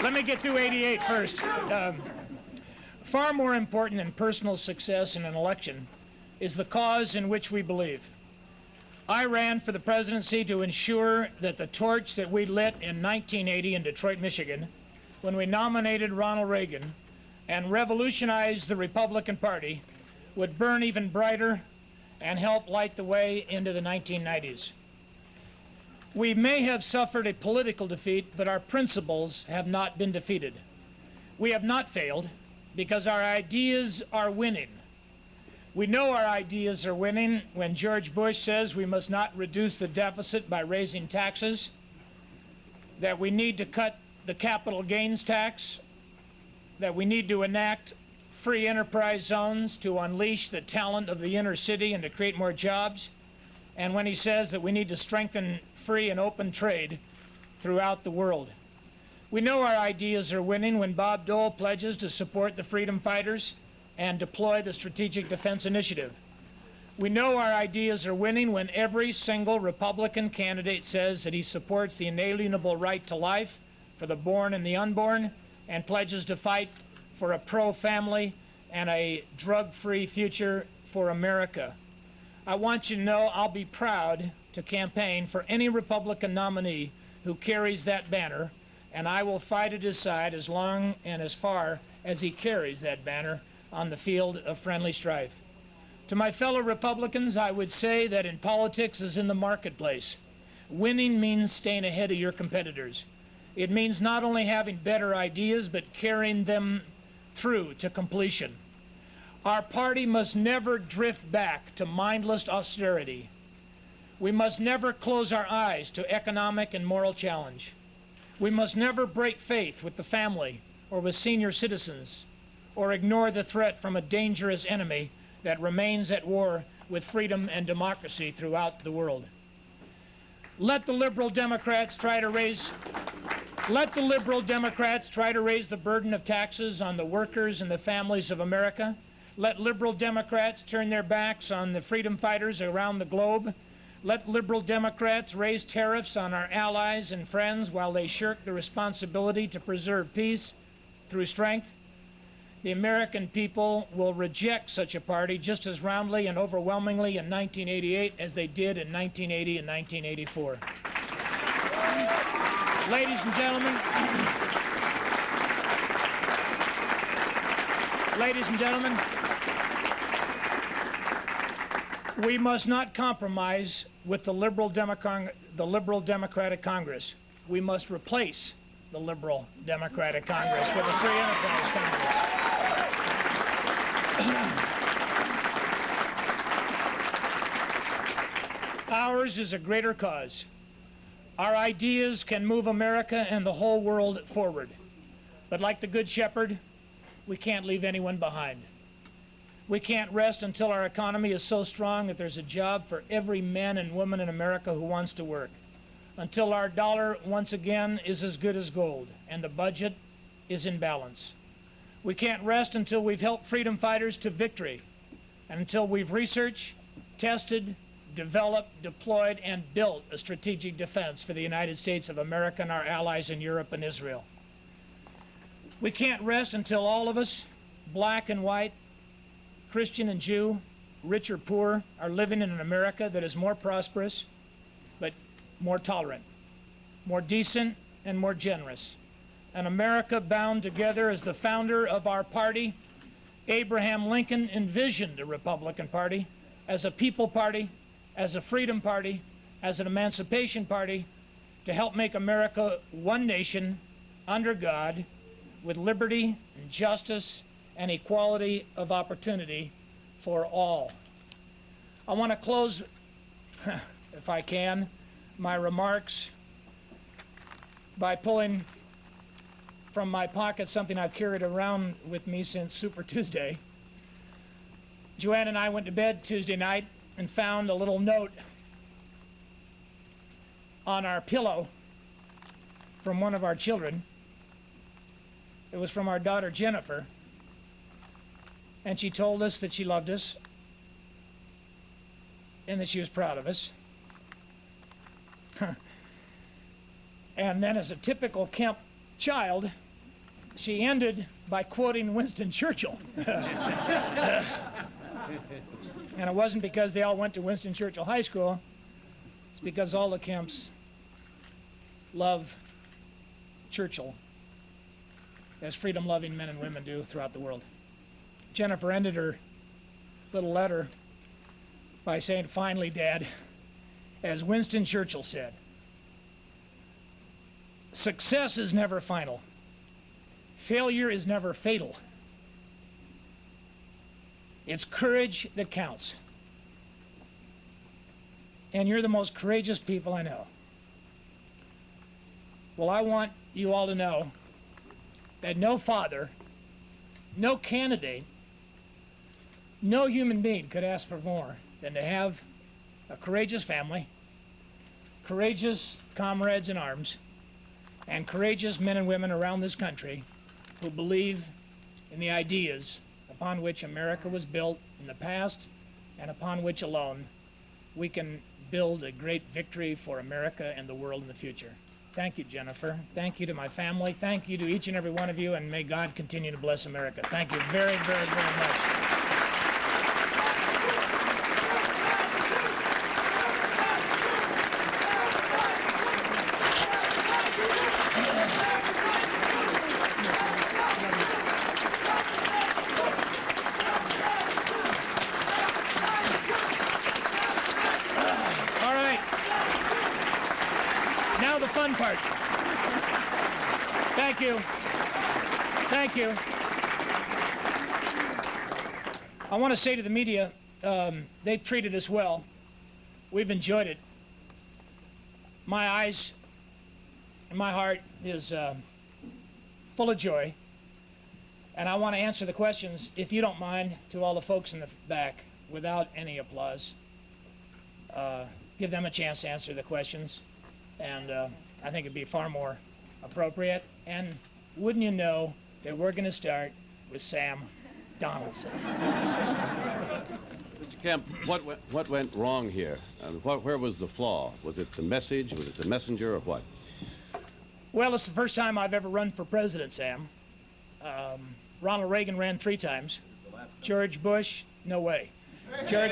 Let me get through 88 first. Far more important than personal success in an election is the cause in which we believe. I ran for the presidency to ensure that the torch that we lit in 1980 in Detroit, Michigan, when we nominated Ronald Reagan and revolutionized the Republican Party, would burn even brighter and help light the way into the 1990s. We may have suffered a political defeat, but our principles have not been defeated. We have not failed because our ideas are winning. We know our ideas are winning when George Bush says we must not reduce the deficit by raising taxes, that we need to cut the capital gains tax, that we need to enact free enterprise zones to unleash the talent of the inner city and to create more jobs, and when he says that we need to strengthen free and open trade throughout the world. We know our ideas are winning when Bob Dole pledges to support the freedom fighters and deploy the Strategic Defense Initiative. We know our ideas are winning when every single Republican candidate says that he supports the inalienable right to life for the born and the unborn and pledges to fight for a pro-family and a drug-free future for America. I want you to know I'll be proud to campaign for any Republican nominee who carries that banner, and I will fight at his side as long and as far as he carries that banner on the field of friendly strife. To my fellow Republicans, I would say that in politics as in the marketplace, winning means staying ahead of your competitors. It means not only having better ideas, but carrying them through to completion. Our party must never drift back to mindless austerity. We must never close our eyes to economic and moral challenge. We must never break faith with the family or with senior citizens, or ignore the threat from a dangerous enemy that remains at war with freedom and democracy throughout the world. Let the liberal Democrats try to raise the burden of taxes on the workers and the families of America. Let liberal Democrats turn their backs on the freedom fighters around the globe. Let liberal Democrats raise tariffs on our allies and friends while they shirk the responsibility to preserve peace through strength. The American people will reject such a party just as roundly and overwhelmingly in 1988 as they did in 1980 and 1984. Ladies and gentlemen, we must not compromise with the liberal Democratic Congress. We must replace the liberal Democratic Congress with a free enterprise Congress. Ours is a greater cause. Our ideas can move America and the whole world forward. But like the Good Shepherd, we can't leave anyone behind. We can't rest until our economy is so strong that there's a job for every man and woman in America who wants to work. Until our dollar once again is as good as gold and the budget is in balance. We can't rest until we've helped freedom fighters to victory, and until we've researched, tested, developed, deployed, and built a strategic defense for the United States of America and our allies in Europe and Israel. We can't rest until all of us, black and white, Christian and Jew, rich or poor, are living in an America that is more prosperous, but more tolerant, more decent, and more generous. An America bound together as the founder of our party, Abraham Lincoln, envisioned a Republican Party as a people party, as a freedom party, as an emancipation party, to help make America one nation under God with liberty and justice and equality of opportunity for all. I want to close, if I can, my remarks by pulling from my pocket something I've carried around with me since Super Tuesday. Joanne and I went to bed Tuesday night and found a little note on our pillow from one of our children. It was from our daughter Jennifer, and she told us that she loved us and that she was proud of us. And then, as a typical Kemp child, she ended by quoting Winston Churchill. And it wasn't because they all went to Winston Churchill High School. It's because all the Kemps love Churchill as freedom-loving men and women do throughout the world. Jennifer ended her little letter by saying, "Finally, Dad, as Winston Churchill said, success is never final. Failure is never fatal. It's courage that counts. And you're the most courageous people I know." Well, I want you all to know that no father, no candidate, no human being could ask for more than to have a courageous family, courageous comrades in arms, and courageous men and women around this country who believe in the ideas upon which America was built in the past and upon which alone we can build a great victory for America and the world in the future. Thank you, Jennifer. Thank you to my family. Thank you to each and every one of you, and may God continue to bless America. Thank you very, very, very much. Now the fun part. Thank you. Thank you. I want to say to the media, they've treated us well. We've enjoyed it. My eyes and my heart is full of joy. And I want to answer the questions, if you don't mind, to all the folks in the back without any applause. Give them a chance to answer the questions. And I think it'd be far more appropriate. And wouldn't you know that we're going to start with Sam Donaldson. Mr. Kemp, what went wrong here? Where was the flaw? Was it the message? Was it the messenger, or what? Well, it's the first time I've ever run for president, Sam. Ronald Reagan ran 3 times. George Bush, no way. George...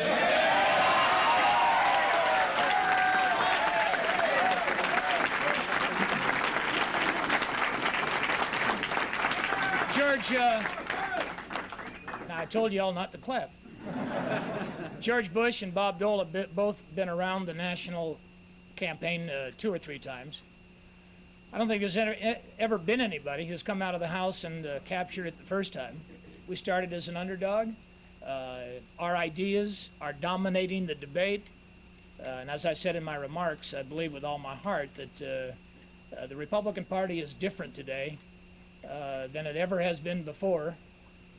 now I told you all not to clap. George Bush and Bob Dole have both been around the national campaign 2 or 3 times. I don't think there's ever been anybody who's come out of the House and captured it the first time. We started as an underdog. Our ideas are dominating the debate. And as I said in my remarks, I believe with all my heart that the Republican Party is different today than it ever has been before,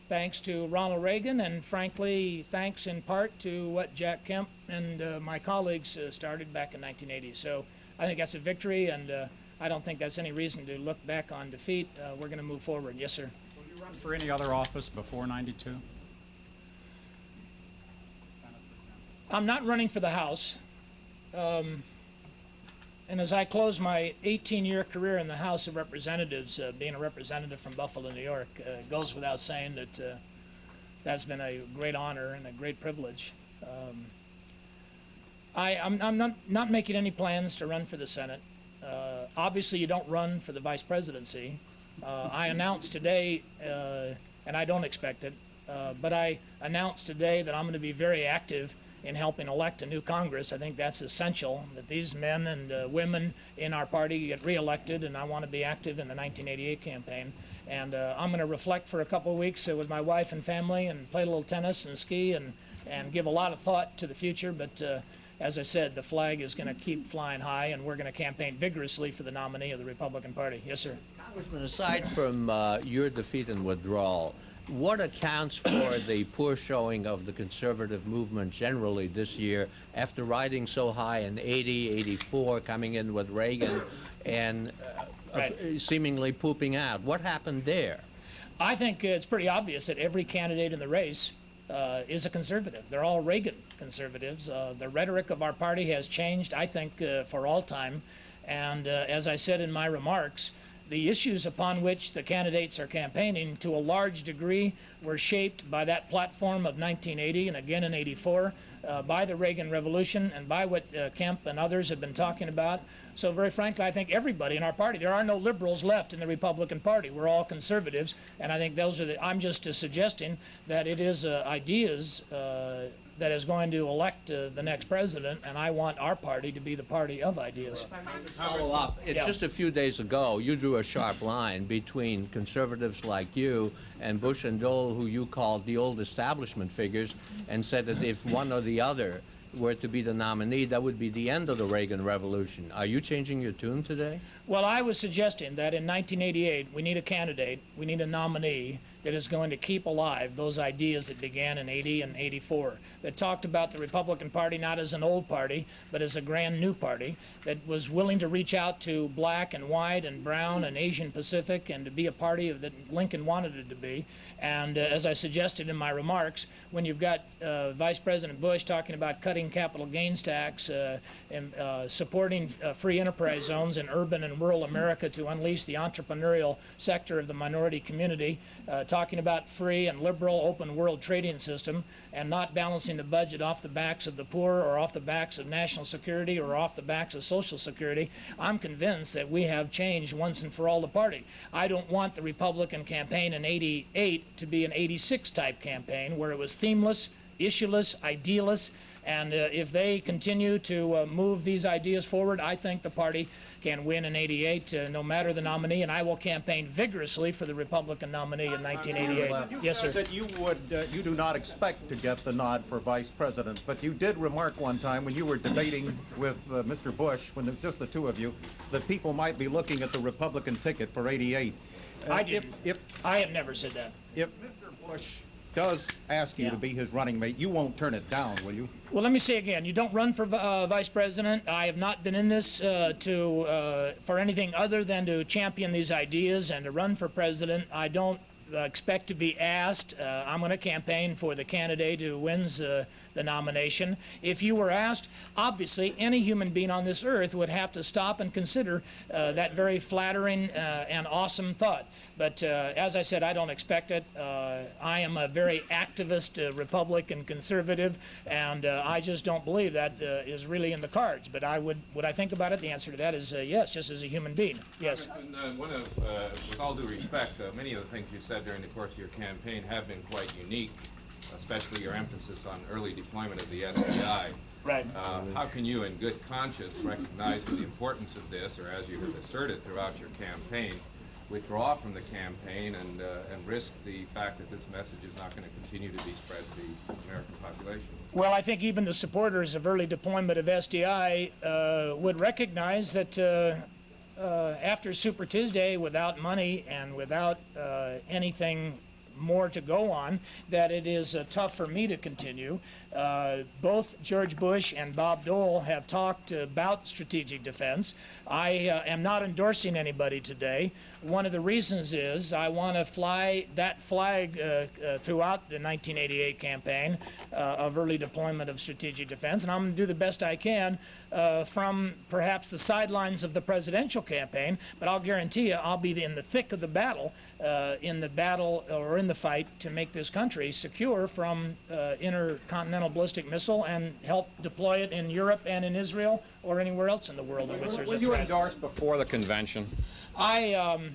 thanks to Ronald Reagan, and frankly, thanks in part to what Jack Kemp and my colleagues started back in 1980. So I think that's a victory, and I don't think that's any reason to look back on defeat. We're going to move forward. Yes, sir. Will you run for any other office before '92? I'm not running for the House. And as I close my 18-year career in the House of Representatives, being a representative from Buffalo, New York, it goes without saying that that's been a great honor and a great privilege. I'm not making any plans to run for the Senate. Obviously, you don't run for the vice presidency. I announced today, and I don't expect it, but I announced today that I'm going to be very active in helping elect a new Congress. I think that's essential, that these men and women in our party get reelected, and I want to be active in the 1988 campaign. And I'm going to reflect for a couple of weeks with my wife and family and play a little tennis and ski and give a lot of thought to the future. But as I said, the flag is going to keep flying high, and we're going to campaign vigorously for the nominee of the Republican Party. Yes, sir. Congressman, aside from your defeat and withdrawal, what accounts for the poor showing of the conservative movement generally this year after riding so high in 80, 84, coming in with Reagan and seemingly pooping out? What happened there? I think it's pretty obvious that every candidate in the race is a conservative. They're all Reagan conservatives. The rhetoric of our party has changed, I think, for all time. And as I said in my remarks, the issues upon which the candidates are campaigning, to a large degree, were shaped by that platform of 1980 and again in 84, by the Reagan Revolution and by what Kemp and others have been talking about. So very frankly, I think everybody in our party, there are no liberals left in the Republican Party. We're all conservatives, and I think those are I'm just suggesting that it is ideas that is going to elect the next president, and I want our party to be the party of ideas. Follow up. Just a few days ago, you drew a sharp line between conservatives like you and Bush and Dole, who you called the old establishment figures, and said that if one or the other were to be the nominee, that would be the end of the Reagan Revolution. Are you changing your tune today? Well, I was suggesting that in 1988, we need a candidate, we need a nominee, that is going to keep alive those ideas that began in 80 and 84, that talked about the Republican Party not as an old party, but as a grand new party, that was willing to reach out to black and white and brown and Asian Pacific and to be a party that Lincoln wanted it to be. And as I suggested in my remarks, when you've got Vice President Bush talking about cutting capital gains tax and supporting free enterprise zones in urban and rural America to unleash the entrepreneurial sector of the minority community, talking about free and liberal open world trading system, and not balancing the budget off the backs of the poor or off the backs of national security or off the backs of Social Security, I'm convinced that we have changed once and for all the party. I don't want the Republican campaign in 88 to be an 86 type campaign where it was themeless, issueless, idealist, and if they continue to move these ideas forward, I think the party can win in 88 no matter the nominee, and I will campaign vigorously for the Republican nominee in 1988. Yes, sir. That you do not expect to get the nod for vice president, but you did remark one time when you were debating with Mr. Bush, when it was just the two of you, that people might be looking at the Republican ticket for 88. I didn't. I have never said that. If Mr. Bush does ask you to be his running mate, you won't turn it down, will you? Well, let me say again, you don't run for vice president. I have not been in this for anything other than to champion these ideas and to run for president. I don't expect to be asked. I'm going to campaign for the candidate who wins the nomination. If you were asked, obviously any human being on this earth would have to stop and consider that very flattering and awesome thought. But as I said, I don't expect it. I am a very activist Republican conservative, and I just don't believe that is really in the cards. But would I think about it? The answer to that is yes, just as a human being. Yes. With all due respect, many of the things you said during the course of your campaign have been quite unique, especially your emphasis on early deployment of the SDI. Right. How can you, in good conscience, recognizing the importance of this, or as you have asserted throughout your campaign, withdraw from the campaign and risk the fact that this message is not going to continue to be spread to the American population? Well, I think even the supporters of early deployment of SDI would recognize that after Super Tuesday, without money and without anything more to go on, that it is tough for me to continue. Both George Bush and Bob Dole have talked about strategic defense. I am not endorsing anybody today. One of the reasons is I want to fly that flag throughout the 1988 campaign of early deployment of strategic defense, and I'm going to do the best I can from perhaps the sidelines of the presidential campaign, but I'll guarantee you I'll be in the thick of the battle, in the fight to make this country secure from intercontinental ballistic missile and help deploy it in Europe and in Israel or anywhere else in the world in which there's a threat. Will you endorse before the convention? I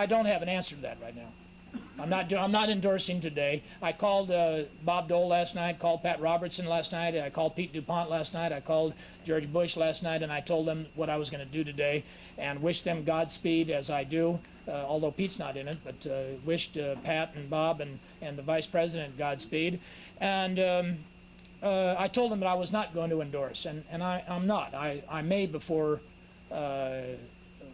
don't have an answer to that right now. I'm not endorsing today. I called Bob Dole last night, called Pat Robertson last night, I called Pete DuPont last night, I called George Bush last night, and I told them what I was going to do today and wish them Godspeed as I do, although Pete's not in it, but wished Pat and Bob and the Vice President Godspeed. And I told them that I was not going to endorse, and I'm not. I may before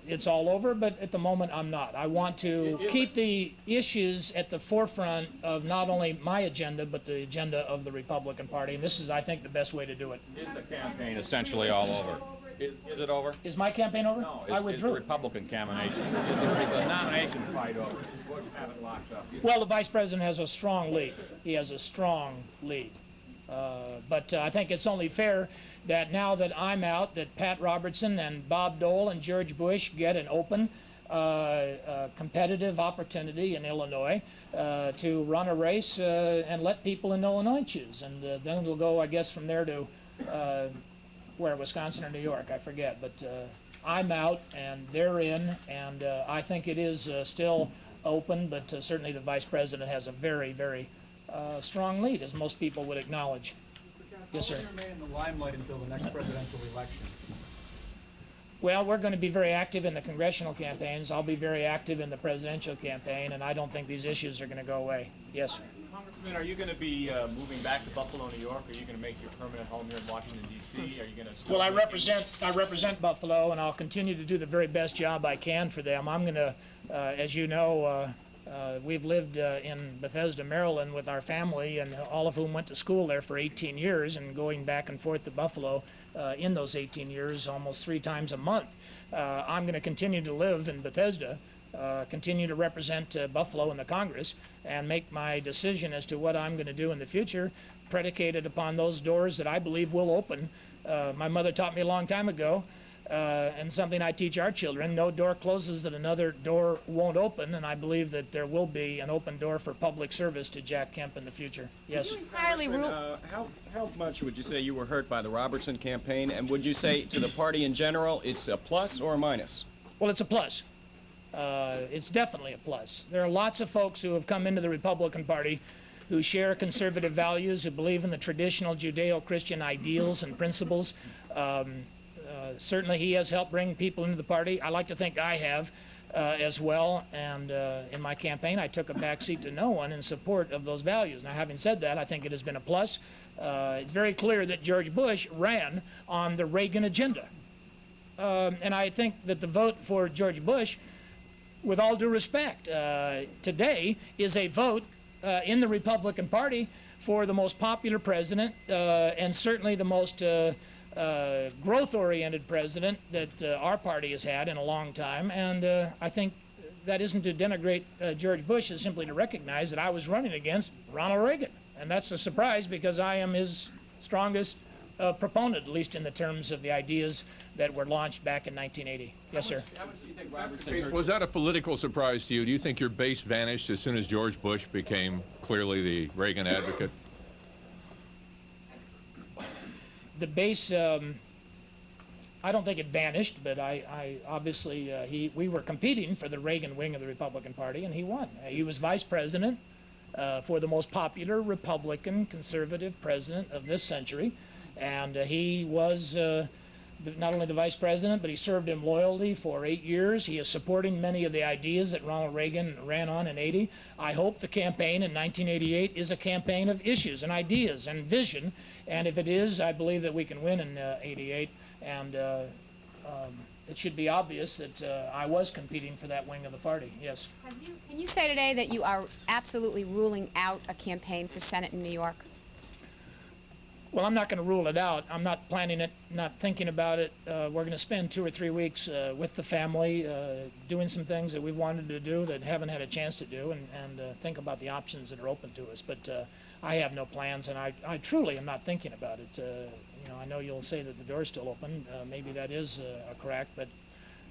it's all over, but at the moment I'm not. I want to keep the issues at the forefront of not only my agenda, but the agenda of the Republican Party, and this is, I think, the best way to do it. Is the campaign essentially all over? Is it over? Is my campaign over? No, I withdrew. Is the Republican campaign. Is the nomination fight over? Bush have it locked up? Well, the Vice President has a strong lead. He has a strong lead. But I think it's only fair that now that I'm out, that Pat Robertson and Bob Dole and George Bush get an open, competitive opportunity in Illinois to run a race and let people in Illinois choose. And then we'll go, I guess, from there to where, Wisconsin or New York, I forget. But I'm out and they're in, and I think it is still open, but certainly the Vice President has a very, very strong lead, as most people would acknowledge. Yes, sir. How will you remain in the limelight until the next presidential election? Well, we're going to be very active in the congressional campaigns. I'll be very active in the presidential campaign, and I don't think these issues are going to go away. Yes, sir. Congressman, are you going to be moving back to Buffalo, New York? Are you going to make your permanent home here in Washington, D.C.? Are you going to still... Well, I represent Buffalo, and I'll continue to do the very best job I can for them. I'm going to, as you know, We've lived in Bethesda, Maryland with our family, and all of whom went to school there for 18 years, and going back and forth to Buffalo in those 18 years almost 3 times a month. I'm going to continue to live in Bethesda, continue to represent Buffalo in the Congress, and make my decision as to what I'm going to do in the future predicated upon those doors that I believe will open. My mother taught me a long time ago, and something I teach our children: no door closes that another door won't open, and I believe that there will be an open door for public service to Jack Kemp in the future. Yes. How much would you say you were hurt by the Robertson campaign, and would you say to the party in general it's a plus or a minus? Well, it's a plus. It's definitely a plus. There are lots of folks who have come into the Republican Party who share conservative values, who believe in the traditional Judeo-Christian ideals and principles. Certainly he has helped bring people into the party. I like to think I have as well, and in my campaign I took a backseat to no one in support of those values. Now, having said that, I think it has been a plus. It's very clear that George Bush ran on the Reagan agenda. And I think that the vote for George Bush, with all due respect, today is a vote in the Republican Party for the most popular president and certainly the most growth-oriented president that our party has had in a long time. And I think that isn't to denigrate George Bush, it's simply to recognize that I was running against Ronald Reagan. And that's a surprise because I am his strongest proponent, at least in the terms of the ideas that were launched back in 1980. Yes, sir. How much do you think Robertson hurt? Was that a political surprise to you? Do you think your base vanished as soon as George Bush became clearly the Reagan advocate? The base, I don't think it vanished, but I obviously, we were competing for the Reagan wing of the Republican Party, and he won. He was vice president for the most popular Republican conservative president of this century, and he was not only the vice president, but he served him loyalty for 8 years. He is supporting many of the ideas that Ronald Reagan ran on in '80. I hope the campaign in 1988 is a campaign of issues and ideas and vision, and if it is, I believe that we can win in '88, and it should be obvious that I was competing for that wing of the party. Yes. Can you say today that you are absolutely ruling out a campaign for Senate in New York? Well, I'm not going to rule it out. I'm not planning it, not thinking about it. We're going to spend 2 or 3 weeks with the family doing some things that we wanted to do that haven't had a chance to do, and think about the options that are open to us. But I have no plans, and I truly am not thinking about it. You know, I know you'll say that the door's still open. Maybe that is a crack, but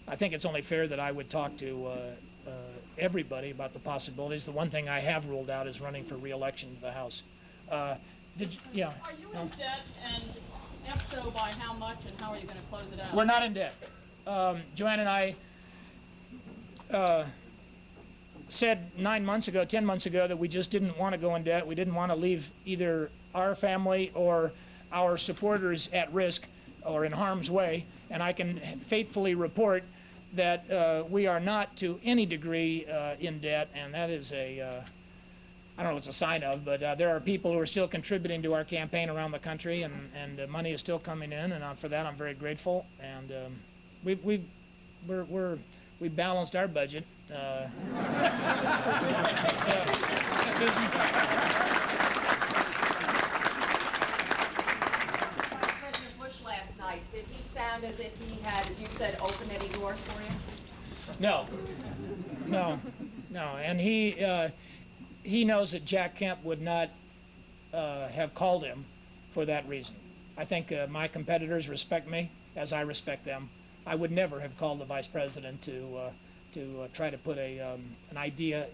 I think it's only fair that I would talk to everybody about the possibilities. The one thing I have ruled out is running for re-election to the House. Yeah. Are you in debt, and if so, by how much, and how are you going to close it out? We're not in debt. Joanne and I said 9 months ago, 10 months ago, that we just didn't want to go in debt. We didn't want to leave either our family or our supporters at risk or in harm's way. And I can faithfully report that we are not to any degree in debt, and that is I don't know what it's a sign of, but there are people who are still contributing to our campaign around the country, and money is still coming in, and for that I'm very grateful. And we balanced our budget. Susan. President Bush last night, did he sound as if he had, as you said, opened any doors for you? No, and he knows that Jack Kemp would not have called him for that reason. I think my competitors respect me as I respect them. I would never have called the vice president to try to put an idea.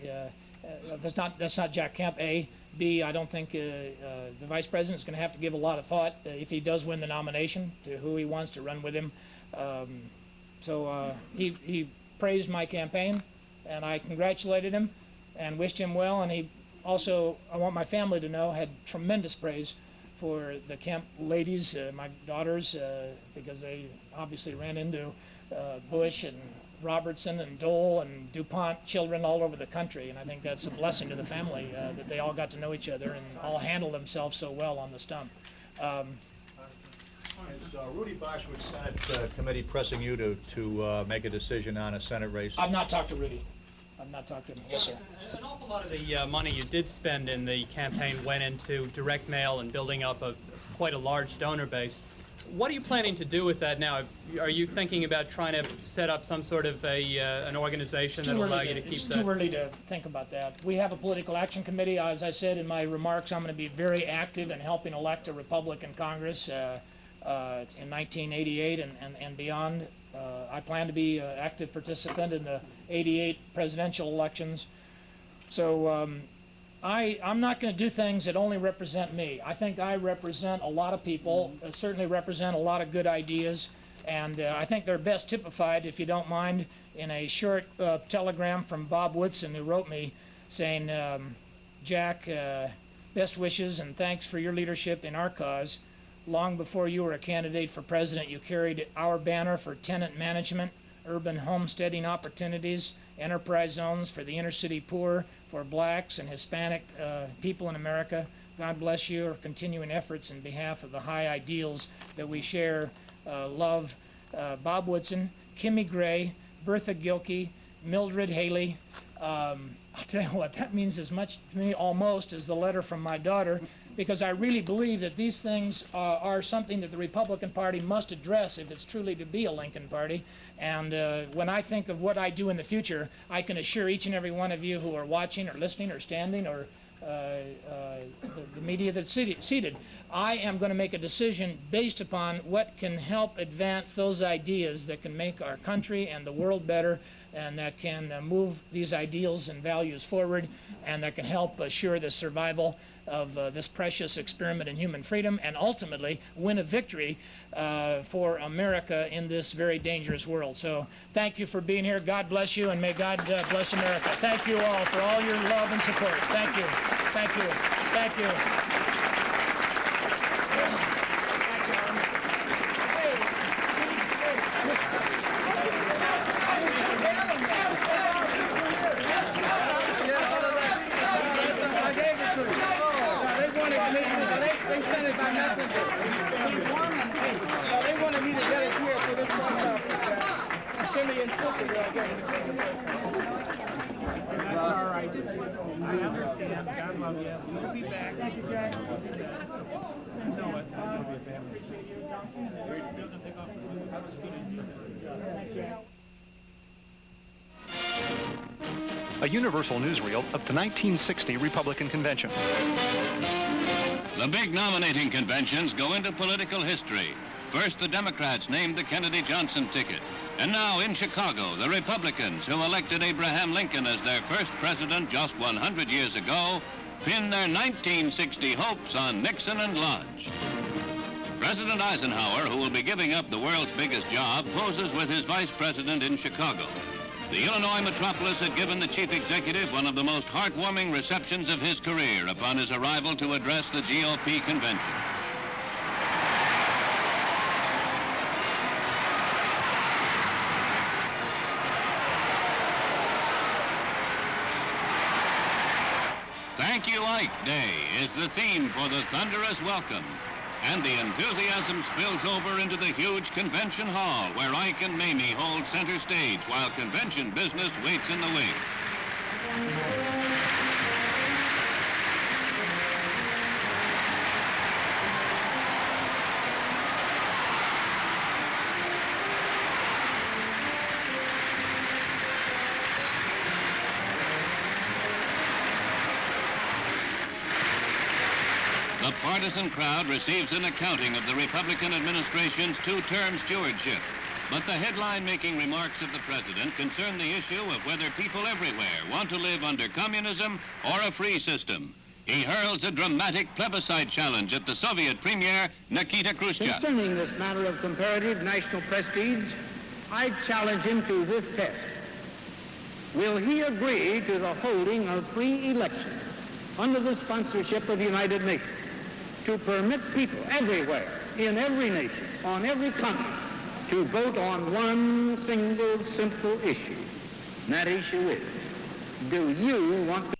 That's not Jack Kemp. A. B. I don't think the vice president is going to have to give a lot of thought if he does win the nomination to who he wants to run with him. So he praised my campaign, and I congratulated him and wished him well, and he also, I want my family to know, had tremendous praise for the Kemp ladies, my daughters, because they obviously ran into Bush and Robertson and Dole and DuPont children all over the country, and I think that's a blessing to the family that they all got to know each other and all handled themselves so well on the stump. Is Rudy Bosch with Senate committee pressing you to make a decision on a Senate race? I've not talked to Rudy. not talk to him. Yes, sir. An awful lot of the money you did spend in the campaign went into direct mail and building up quite a large donor base. What are you planning to do with that now? Are you thinking about trying to set up some sort of an organization that will allow you to keep that? It's too early to think about that. We have a political action committee. As I said in my remarks, I'm going to be very active in helping elect a Republican Congress in 1988 and beyond. I plan to be an active participant in the 88 presidential elections. So I'm not going to do things that only represent me. I think I represent a lot of people, certainly represent a lot of good ideas, and I think they're best typified, if you don't mind, in a short telegram from Bob Woodson, who wrote me saying, Jack, best wishes and thanks for your leadership in our cause. Long before you were a candidate for president, you carried our banner for tenant management, urban homesteading opportunities, enterprise zones for the inner city poor, for blacks and Hispanic people in America. God bless your continuing efforts in behalf of the high ideals that we share. Love, Bob Woodson, Kimmy Gray, Bertha Gilkey, Mildred Haley. I'll tell you what, that means as much to me almost as the letter from my daughter, because I really believe that these things are something that the Republican Party must address if it's truly to be a Lincoln Party. And when I think of what I do in the future, I can assure each and every one of you who are watching or listening or standing or the media that's seated, I am going to make a decision based upon what can help advance those ideas that can make our country and the world better, and that can move these ideals and values forward, and that can help assure the survival of this precious experiment in human freedom, and ultimately win a victory for America in this very dangerous world. So thank you for being here. God bless you, and may God bless America. Thank you all for all your love and support. Thank you. Thank you. Thank you. They sent it by messenger. They wanted me to get it here for this press conference. Kimmy insisted that I get it. That's all right. I understand. God love you. We'll be back. Thank you, Jack. You know it. A universal newsreel of the 1960 Republican Convention. The big nominating conventions go into political history. First, the Democrats named the Kennedy-Johnson ticket. And now in Chicago, the Republicans, who elected Abraham Lincoln as their first president just 100 years ago, pin their 1960 hopes on Nixon and Lodge. President Eisenhower, who will be giving up the world's biggest job, poses with his vice president in Chicago. The Illinois metropolis had given the chief executive one of the most heartwarming receptions of his career upon his arrival to address the GOP convention. Thank You Ike Day is the theme for the thunderous welcome. And the enthusiasm spills over into the huge convention hall where Ike and Mamie hold center stage while convention business waits in the wings. The partisan crowd receives an accounting of the Republican administration's two-term stewardship. But the headline-making remarks of the president concern the issue of whether people everywhere want to live under communism or a free system. He hurls a dramatic plebiscite challenge at the Soviet Premier, Nikita Khrushchev. Concerning this matter of comparative national prestige, I challenge him to this test. Will he agree to the holding of free elections under the sponsorship of the United Nations to permit people everywhere, in every nation, on every continent, to vote on one single simple issue? And that issue is, do you want to